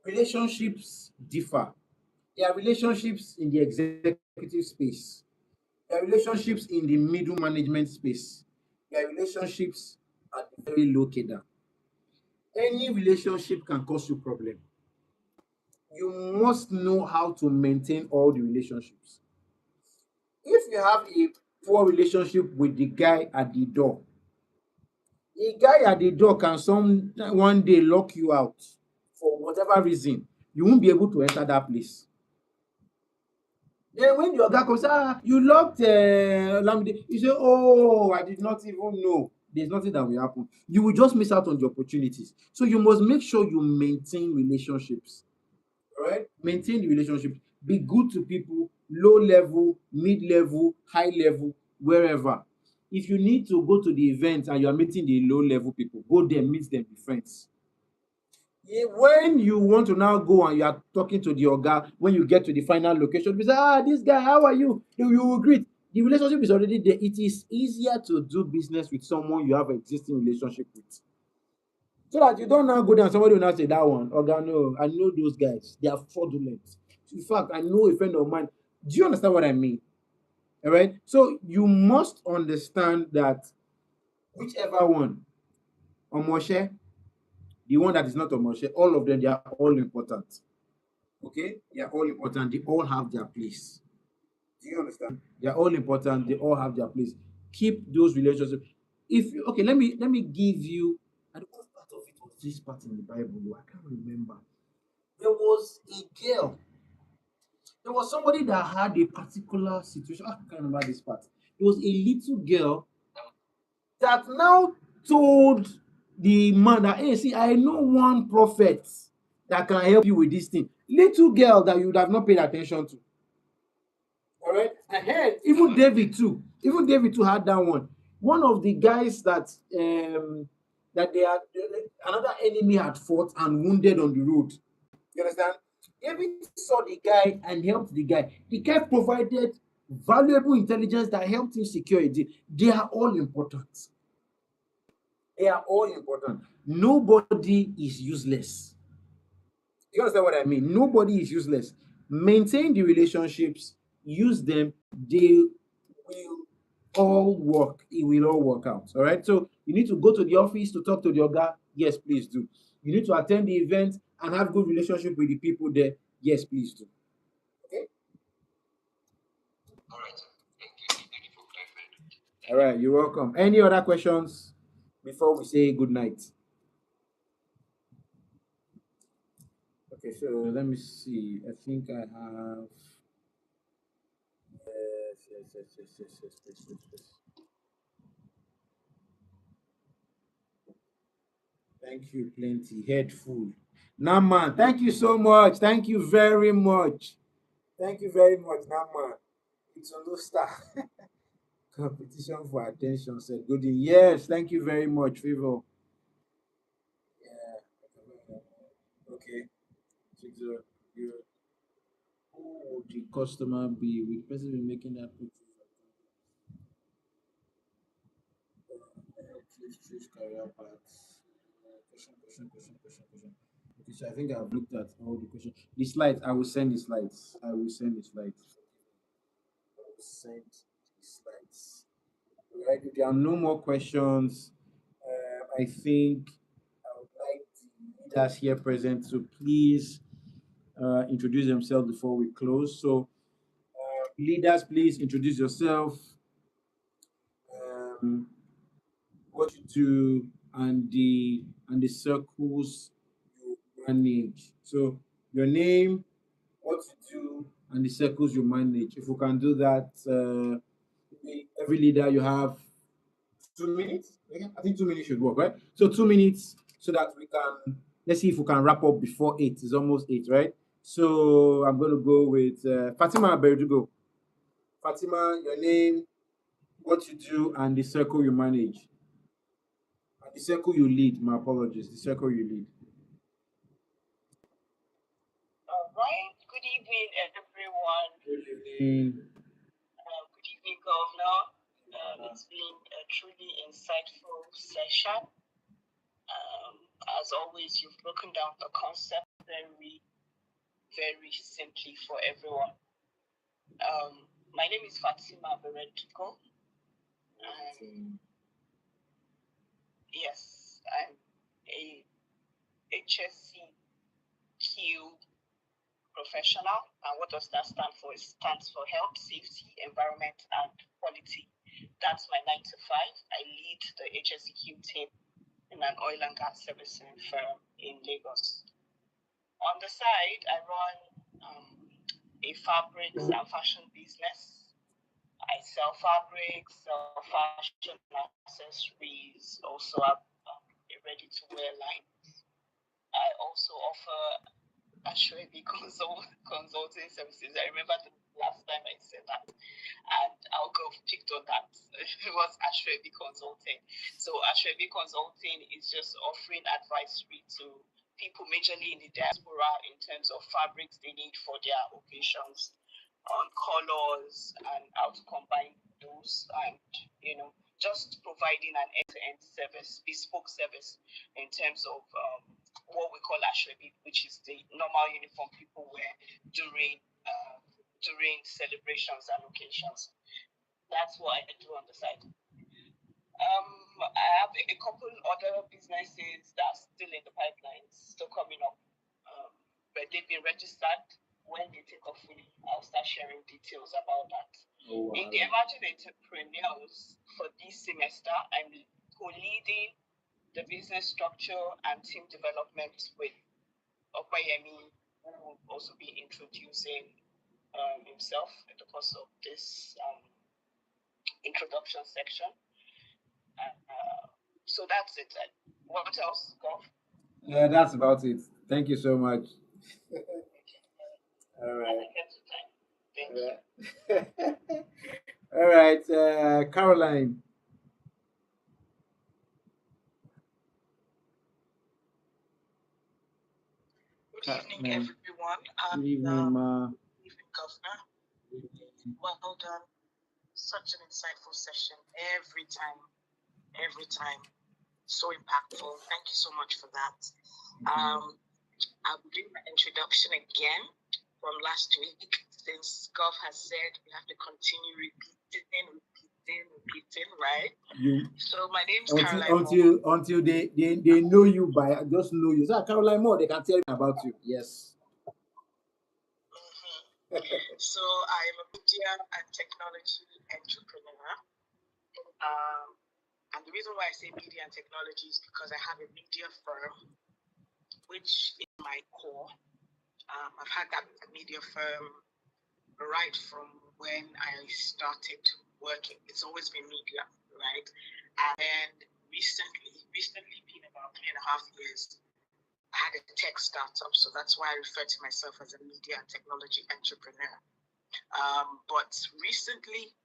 relationships differ. There are relationships in the executive space. There are relationships in the middle management space. There are relationships at the very low cadre. Any relationship can cause you problem. You must know how to maintain all the relationships. If you have a poor relationship with the guy at the door, the guy at the door can one day lock you out for whatever reason. You won't be able to enter that place. Then when the oga comes, you locked Lamide, you say, oh, I did not even know. There's nothing that will happen. You will just miss out on the opportunities. So you must make sure you maintain relationships. All right? Maintain the relationship. Be good to people, low level, mid level, high level, wherever. If you need to go to the event and you are meeting the low level people, go there, meet them, be friends. When you want to now go and you are talking to the oga, when you get to the final location, you say, this guy, how are you? You will greet. The relationship is already there. It is easier to do business with someone you have an existing relationship with. So that you don't now go there and somebody will now say, that one, oga, no, I know those guys. They are fraudulent. In fact, I know a friend of mine. Do you understand what I mean? All right. So you must understand that whichever one, Omoshe, the one that is not Omoshe, all of them, they are all important. Okay? They are all important. They all have their place. Do you understand? They are all important. They all have their place. Keep those relationships. Let me give you. this part in the Bible? I can't remember. There was a girl. There was somebody that had a particular situation. I can't remember this part. It was a little girl that now told the man that, hey, see, I know one prophet that can help you with this thing. Little girl that you would have not paid attention to. All right. I heard even David too. Even David too had that one. One of the guys that they had another enemy had fought and wounded on the road. You understand? David saw the guy and helped the guy. The guy provided valuable intelligence that helped him secure a deal. They are all important. They are all important. Nobody is useless. You understand what I mean? Nobody is useless. Maintain the relationships, use them, they will all work. It will all work out. All right. So you need to go to the office to talk to the Oga. Yes, please do. You need to attend the event and have good relationship with the people there. Yes, please do. Okay. All right. Thank you. Thank you for clarifying. All right. You're welcome. Any other questions before we say good night? Okay. So let me see. I think I have. Yes. Thank you, plenty. Head full. Naman, thank you so much. Thank you very much. Thank you very much, Naman. It's a new star. Competition for attention said good. Yes, thank you very much, Favor. Yeah. Okay. Who would the customer be? Will the person be making that purchase? Please choose career paths. Question. Okay, so I think I've looked at all the questions. The slides, I will send the slides. I will send the slides. I will send the slides. All right, if there are no more questions, I think I would like the leaders here present to please introduce themselves before we close. So, leaders, please introduce yourself. Um, what you do and the circles you manage. So your name, what you do, and the circles you manage. If we can do that, every leader you have 2 minutes. Okay? I think 2 minutes should work, right? So 2 minutes so that we can let's see if we can wrap up before 8. It's almost 8, right? So I'm going to go with Fatima Berdugo. Fatima, your name, what you do, and the circle you manage. The circle you lead, my apologies, the circle you lead. All right. Good evening, everyone. Good evening. Good evening, Governor. It's been a truly insightful session. As always, you've broken down the concept very, very simply for everyone. My name is Fatima Berentiko. Yes, I'm a HSCQ professional. And what does that stand for? It stands for health, safety, environment, and quality. That's my 9 to 5. I lead the HSCQ team in an oil and gas servicing firm in Lagos. On the side, I run a fabrics and fashion business. I sell fabrics, sell fashion accessories, also have a ready-to-wear line. I also offer Ashwebi consulting services. I remember the last time I said that, and our girl picked on that. It was Ashwebi Consulting. So Ashwebi Consulting is just offering advisory to people majorly in the diaspora in terms of fabrics they need for their occasions, on colors and how to combine those, and just providing an end-to-end service, bespoke service in terms of what we call ashwebi, which is the normal uniform people wear during celebrations and occasions. That's what I do on the side. I have a couple other businesses that are still in the pipeline, still coming up, but they've been registered. When they take off fully, I'll start sharing details about that. Oh, wow. In the Emerging Entrepreneurs for this semester, I'm co-leading the business structure and team development with Opayemi, who will also be introducing himself in the course of this introduction section. So that's it. What else, Golf? Yeah, that's about it. Thank you so much. All right. Thank you. All right, Caroline. Good evening, everyone. Good evening, Ma. Good evening, Governor. Well done. Such an insightful session every time. Every time. So impactful. Thank you so much for that. I'll do my introduction again from last week. Since Gov has said we have to continue repeating, right? So my name's Caroline until they know you by just know you. So Caroline Moore, they can tell me about you. Yes. So I'm a media and technology entrepreneur. And the reason why I say media and technology is because I have a media firm, which is my core. I've had that media firm right from when I started working. It's always been media, right? And recently being about 3.5 years, I had a tech startup. So that's why I refer to myself as a media and technology entrepreneur. But recently,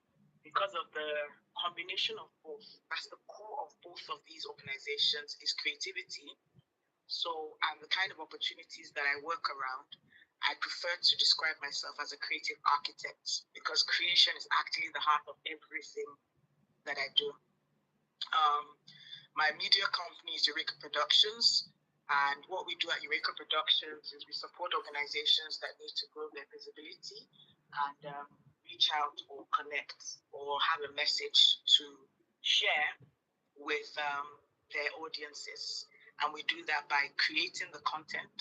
because of the combination of both, that's the core of both of these organizations is creativity. So, and the kind of opportunities that I work around, I prefer to describe myself as a creative architect because creation is actually the heart of everything that I do. My media company is Eureka Productions, and what we do at Eureka Productions is we support organizations that need to grow their visibility and reach out or connect or have a message to share with their audiences. And we do that by creating the content,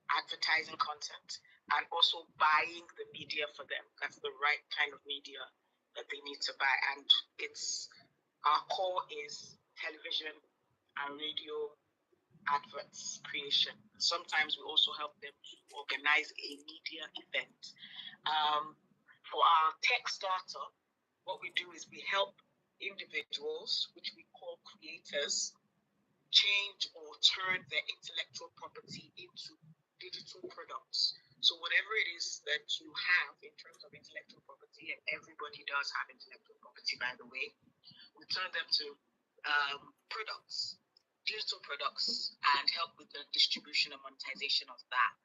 advertising content, and also buying the media for them. That's the right kind of media that they need to buy. And our core is television and radio adverts creation. Sometimes we also help them to organize a media event. For our tech startup, what we do is we help individuals, which we call creators, change or turn their intellectual property into digital products. So whatever it is that you have in terms of intellectual property, and everybody does have intellectual property, by the way, we turn them to products, digital products, and help with the distribution and monetization of that.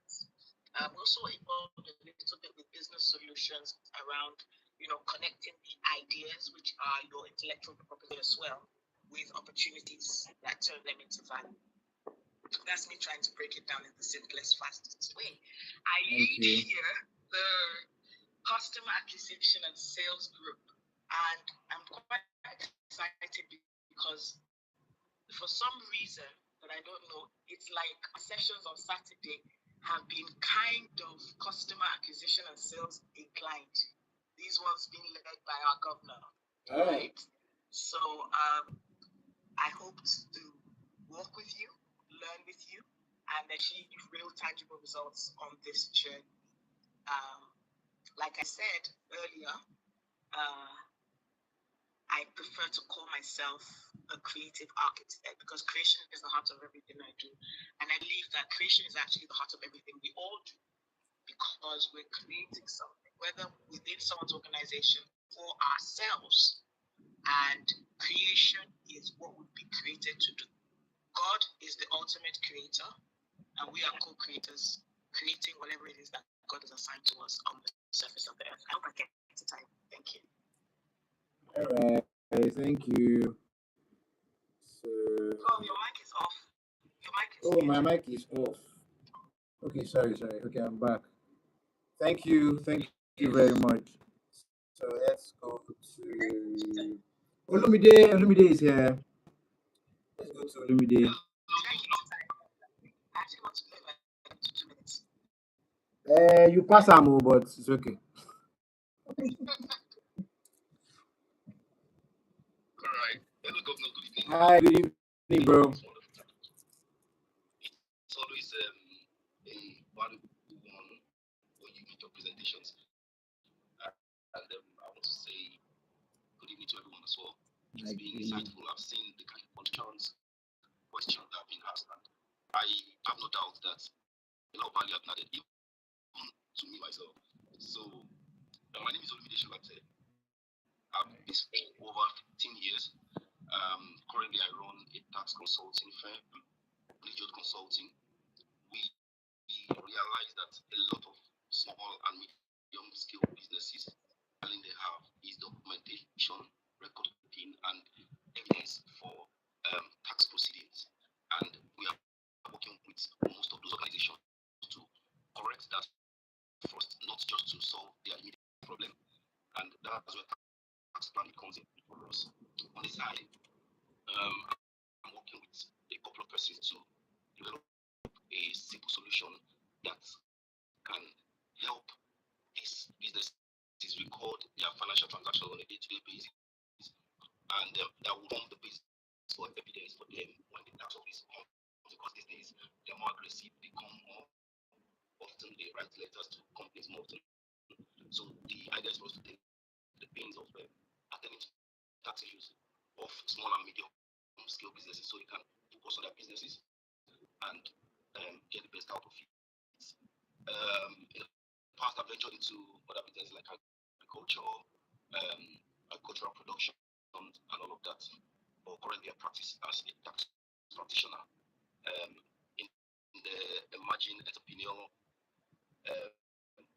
We're also involved a little bit with business solutions around, connecting the ideas, which are your intellectual property as well, with opportunities that turn them into value. That's me trying to break it down in the simplest, fastest way. I lead here the customer acquisition and sales group, and I'm quite excited because for some reason that I don't know, it's like sessions on Saturday have been kind of customer acquisition and sales inclined. These ones being led by our governor, right? So I hope to work with you, learn with you, and achieve real tangible results on this journey. Like I said earlier, I prefer to call myself a creative architect because creation is the heart of everything I do. And I believe that creation is actually the heart of everything we all do because we're creating something, whether within someone's organization or ourselves. And creation is what would be created to do. God is the ultimate creator, and we are co-creators, creating whatever it is that God has assigned to us on the surface of the earth. I hope I get to time. Thank you. All right, thank you. So, your mic is off. Your mic is my mic is off. Okay, sorry. Okay, I'm back. Thank you very much. So let's go to Olumide. Olumide is here. Let's go to Olumide. I actually want to play like 2 minutes. You pass Amo, but it's okay. All right. Hello, Governor. Good evening. Hi, good evening, bro. It's wonderful. It's always a one when you make your presentations. And I want to say good evening to everyone as well. It's been insightful. I've seen the kind of questions that have been asked, and I have no doubt that a lot of value have been added even to me myself. So, my name is Olumide Sholate. I've been for over 15 years. Currently, I run a tax consulting firm, Legion Consulting. We realize that a lot of small and medium scale businesses, all they have is documentation, record keeping, and evidence for tax proceedings. And we are working with most of those organizations to correct that first, not just to solve their immediate problem. And that's where tax plan comes in for us. On the side, I'm working with a couple of persons to develop a simple solution that can help these businesses record their financial transactions on a day-to-day basis, and that will form the basis for evidence for them when the tax office comes. Because these days they're more aggressive, they come more often, they write letters to companies more often. So the idea is for us to take the pains of attending to tax issues of small and medium scale businesses, so they can focus on their businesses and get the best out of it. In the past, I've ventured into other businesses like agriculture, agricultural production, and all of that. But currently, I practice as a tax practitioner in the emerging entrepreneurial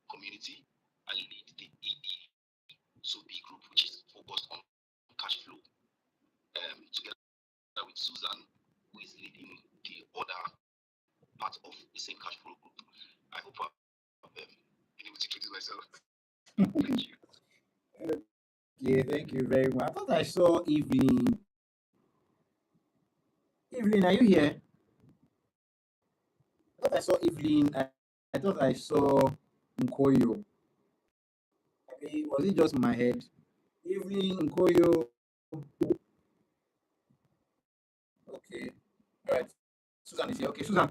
community. I lead the EE2B group, which is focused on cash flow, together with Susan, who is leading the other part of the same cash flow group. I hope I've been able to introduce myself. Thank you. Yeah, thank you very much. I thought I saw Evelyn. Evelyn, are you here? I thought I saw Evelyn. I thought I saw Nkoyo. Okay, was it just my head? Evelyn, Nkoyo. Okay. All right. Susan is here. Okay, Susan.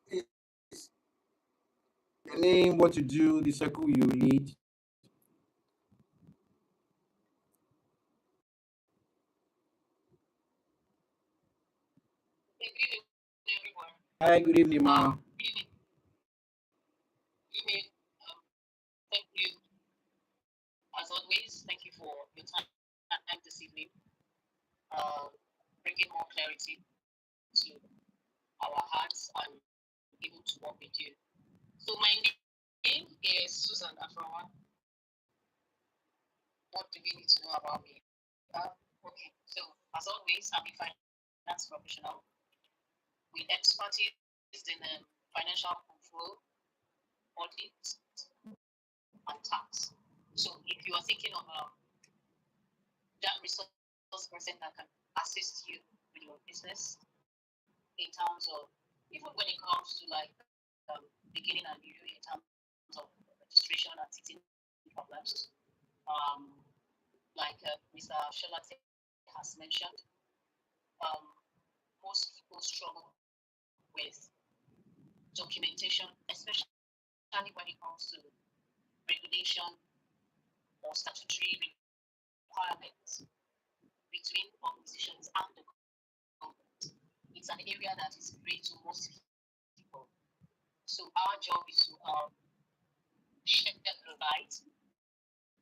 Please, your name, what you do, the circle you lead. Good evening, everyone. Hi, good evening, ma. Good evening. Thank you, as always. Thank you for your time this evening. Bringing more clarity to our hearts and able to work with you. So my name is Susan Afrawa. What do we need to know about me? Okay, so as always, I'm a finance professional with expertise in financial control, audit, and tax. So if you are thinking of that resource person that can assist you with your business in terms of, even when it comes to like beginning and new in terms of registration and teaching problems, like Mr. Sholate has mentioned, most people struggle with documentation, especially when it comes to regulation or statutory requirements between organizations and the government. It's an area that is great to most people. So our job is to shed the light,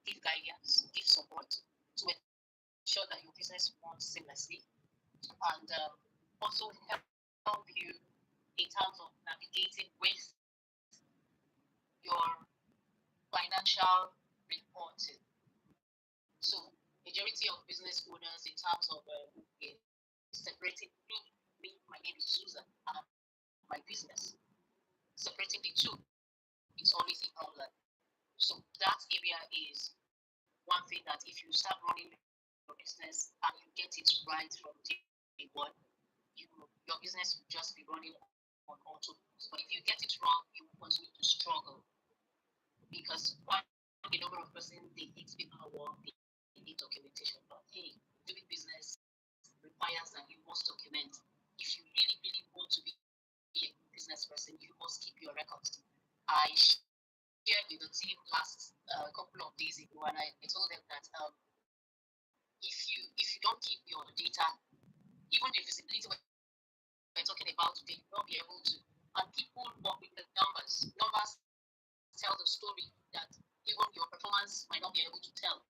give guidance, give support to ensure that your business runs seamlessly, and also help you in terms of navigating with your financial reporting. So majority of business owners in terms of separating me, my name is Susan, and my business. Separating the two is always a problem. So that area is one thing that if you start running your business and you get it right from day one, your business will just be running on auto. But if you get it wrong, you will continue to struggle because one, the number of persons they need people work, they need documentation. But hey, doing business requires that you must document. If you really, really want to be a business person, you must keep your records. I shared with the team last couple of days ago, and I told them that if you don't keep your data, even the visibility we're talking about today, you won't be able to. And people work with the numbers. Numbers tell the story that even your performance might not be able to tell.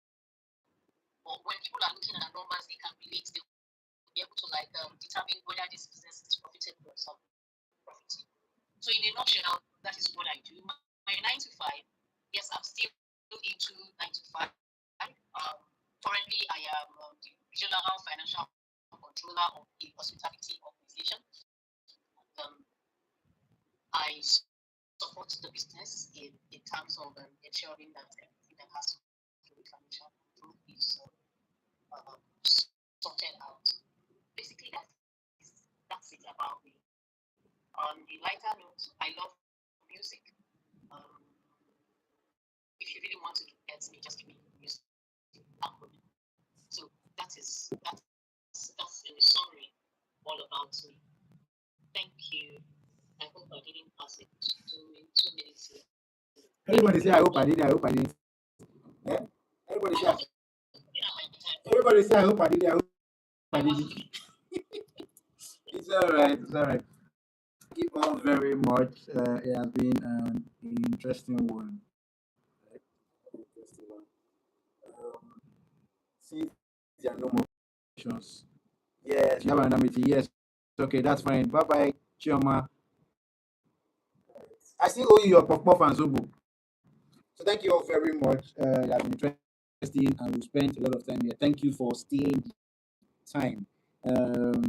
But when people are looking at the numbers, they can relate. They'll be able to determine whether this business is profitable or not profiting. So in a nutshell, that is what I do. My 9 to 5, yes, I'm still into 9 to 5. Currently, I am the regional financial controller of a hospitality organization. I support the business in terms of ensuring that everything that has to do with financial control is sorted out. Basically, that's it about me. On the lighter note, I love music. If you really want to get me, just give me music. So that's in a summary all about me. Thank you. I hope I didn't pass it 2 minutes here. Everybody say, I hope I did. I hope I did. Yeah? Everybody say, I hope I did. I hope I did. It's all right. It's all right. Thank you all very much. It has been an interesting one. Since there are no more questions, yes, you have another meeting. Yes, okay, that's fine. Bye bye, Chioma. I still owe you your puff puff and zobo. So thank you all very much. It has been interesting, and we spent a lot of time here. Thank you for staying the time. Let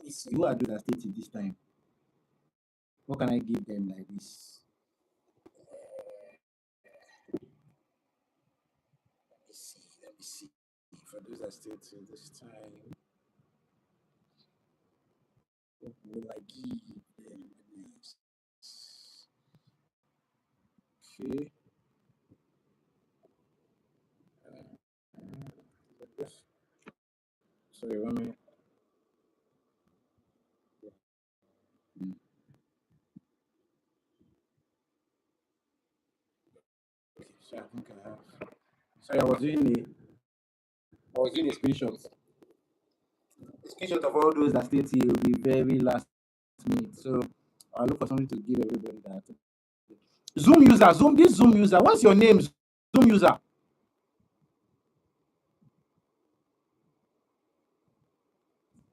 me see who are those that stayed till this time. What can I give them like this? Let me see. Let me see. For those that stayed till this time, what will I give them? Okay. Sorry, 1 minute. Okay, so I think I have. Sorry, I was doing a screenshot. A screenshot of all those that stayed till the very last minute. So I'll look for something to give everybody that. Zoom user, Zoom user. What's your name? Zoom user.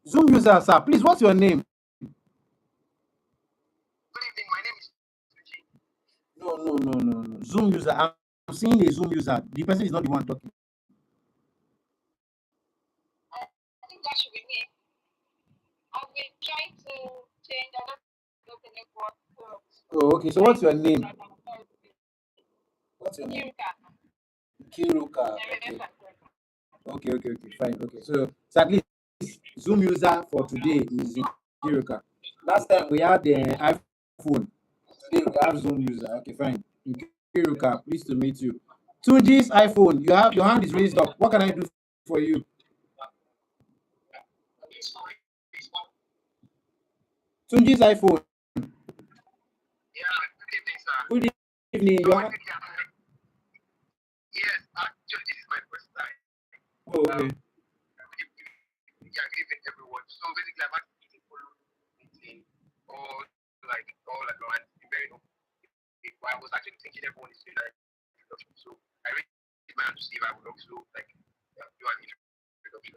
Zoom user, sir. Please, what's your name? Good evening. My name is Suji. No. Zoom user. I'm seeing a Zoom user. The person is not the one talking. I think that should be me. I've been trying to change. I don't know what. Oh, okay. So what's your name? What's your name? Kiruka. Okay. Fine. Okay. So at least Zoom user for today is Kiruka. Last time we had the iPhone. Today we have Zoom user. Okay, fine. Kiruka, pleased to meet you. Tunji's iPhone. You have your hand is raised up. What can I do for you? Tunji's iPhone. Yeah, good evening, sir. Good evening. Yes, actually, this is my first time. Oh, okay. Yeah, good evening, everyone. So basically, I'm actually a follow meeting or around very open. I was actually thinking everyone is doing that introduction. So I really man to see if I would also do an introduction.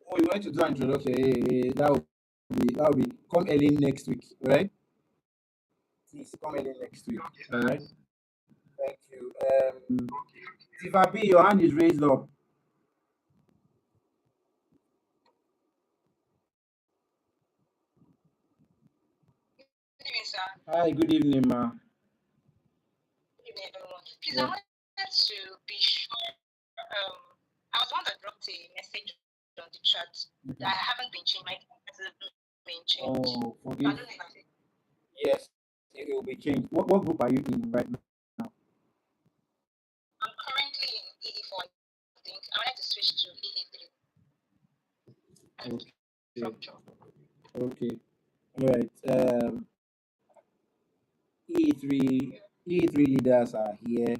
Oh, you want to do an introduction? That will be come early next week, right? Please come early next week. Okay, All right. Thank you. Tifabi, your hand is raised up. Good evening, sir. Hi, good evening, ma. Good evening, everyone. Please, I wanted to be sure. I was one that dropped a message on the chat that I haven't been changed. My hasn't been changed. Oh, I forgive. don't know if I did. Yes, it will be changed. What group are you in right now? I'm currently in EE4, I think. I wanted to switch to EE3. Okay. structure. Okay. All right. E3 leaders are here.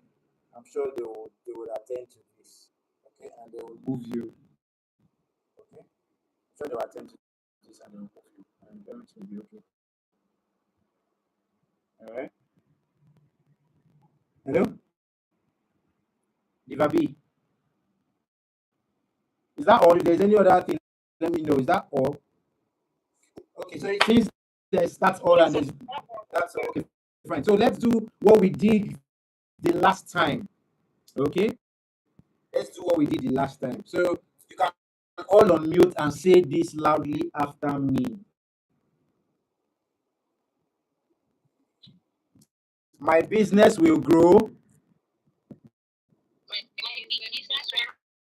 I'm sure they will attend to this. Okay, and they will move you. Okay. I'm sure they will attend to this and they will move you. And everything will be okay. All right. Hello, Diva B. Is that all? If there's any other thing, let me know. Is that all? Okay, so it seems that's all, and that's all. Okay, fine. So let's do what we did the last time. Okay, let's do what we did the last time. So you can all on mute and say this loudly after me. My business will grow My business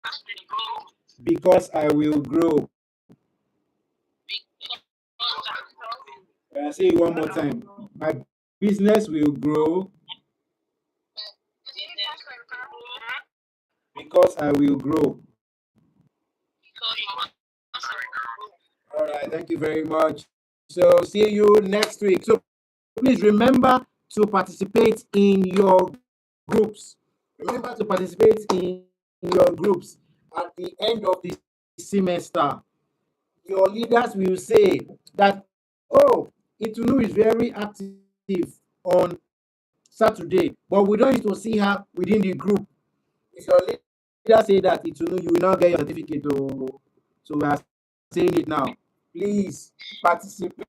has to grow because I will grow. because I say it one more time. My business will grow business will grow because I will grow. because All right, thank you very much. So see you next week. So please remember to participate in your groups. Remember to participate in your groups at the end of the semester. Your leaders will say that, oh, Itunu is very active on Saturday, but we don't need to see her within the group. If your leader say that, Itunu, you will not get your certificate. Oh. So we are saying it now. Please participate.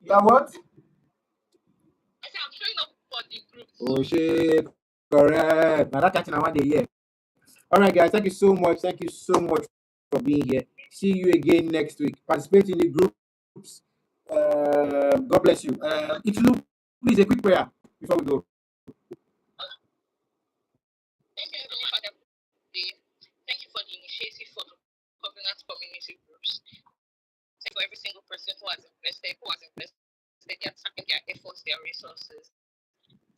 You are what? I say I'm showing up for the group. Oh shit. Correct. Now that catching I want to hear. All right, guys. Thank you so much. Thank you so much for being here. See you again next week. Participate in the groups. God bless you. Itunu, please a quick prayer before we go. Thank you, Heavenly Father, for the thank you for the initiative for the covenant community groups. Thank you for every single person who has invested their time, their efforts, their resources.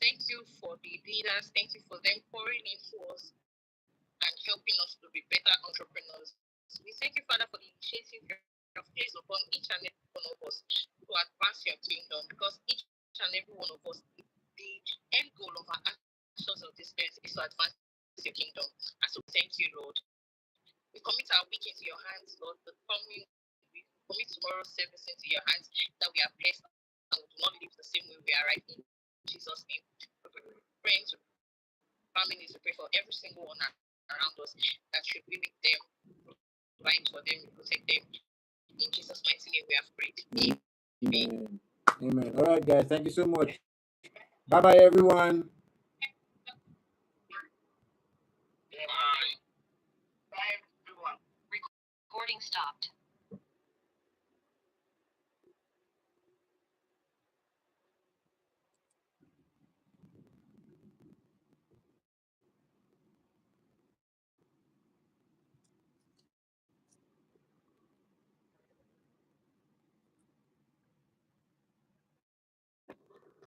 Thank you for the leaders. Thank you for them pouring into us and helping us to be better entrepreneurs. We thank you, Father, for the initiative you have placed upon each and every one of us to advance your kingdom, because each and every one of us, the end goal of our actions of this earth is to advance your kingdom. And so thank you, Lord. We commit our week into your hands, Lord. We commit tomorrow's service into your hands, that we are blessed and we do not live the same way we arrived in Jesus' name. We're praying to families, we pray for every single one around us that should be with them, provide for them, protect them. In Jesus' mighty name, we have prayed. Amen. Amen. All right, guys. Thank you so much. Bye bye, everyone. Bye, everyone. Recording stopped.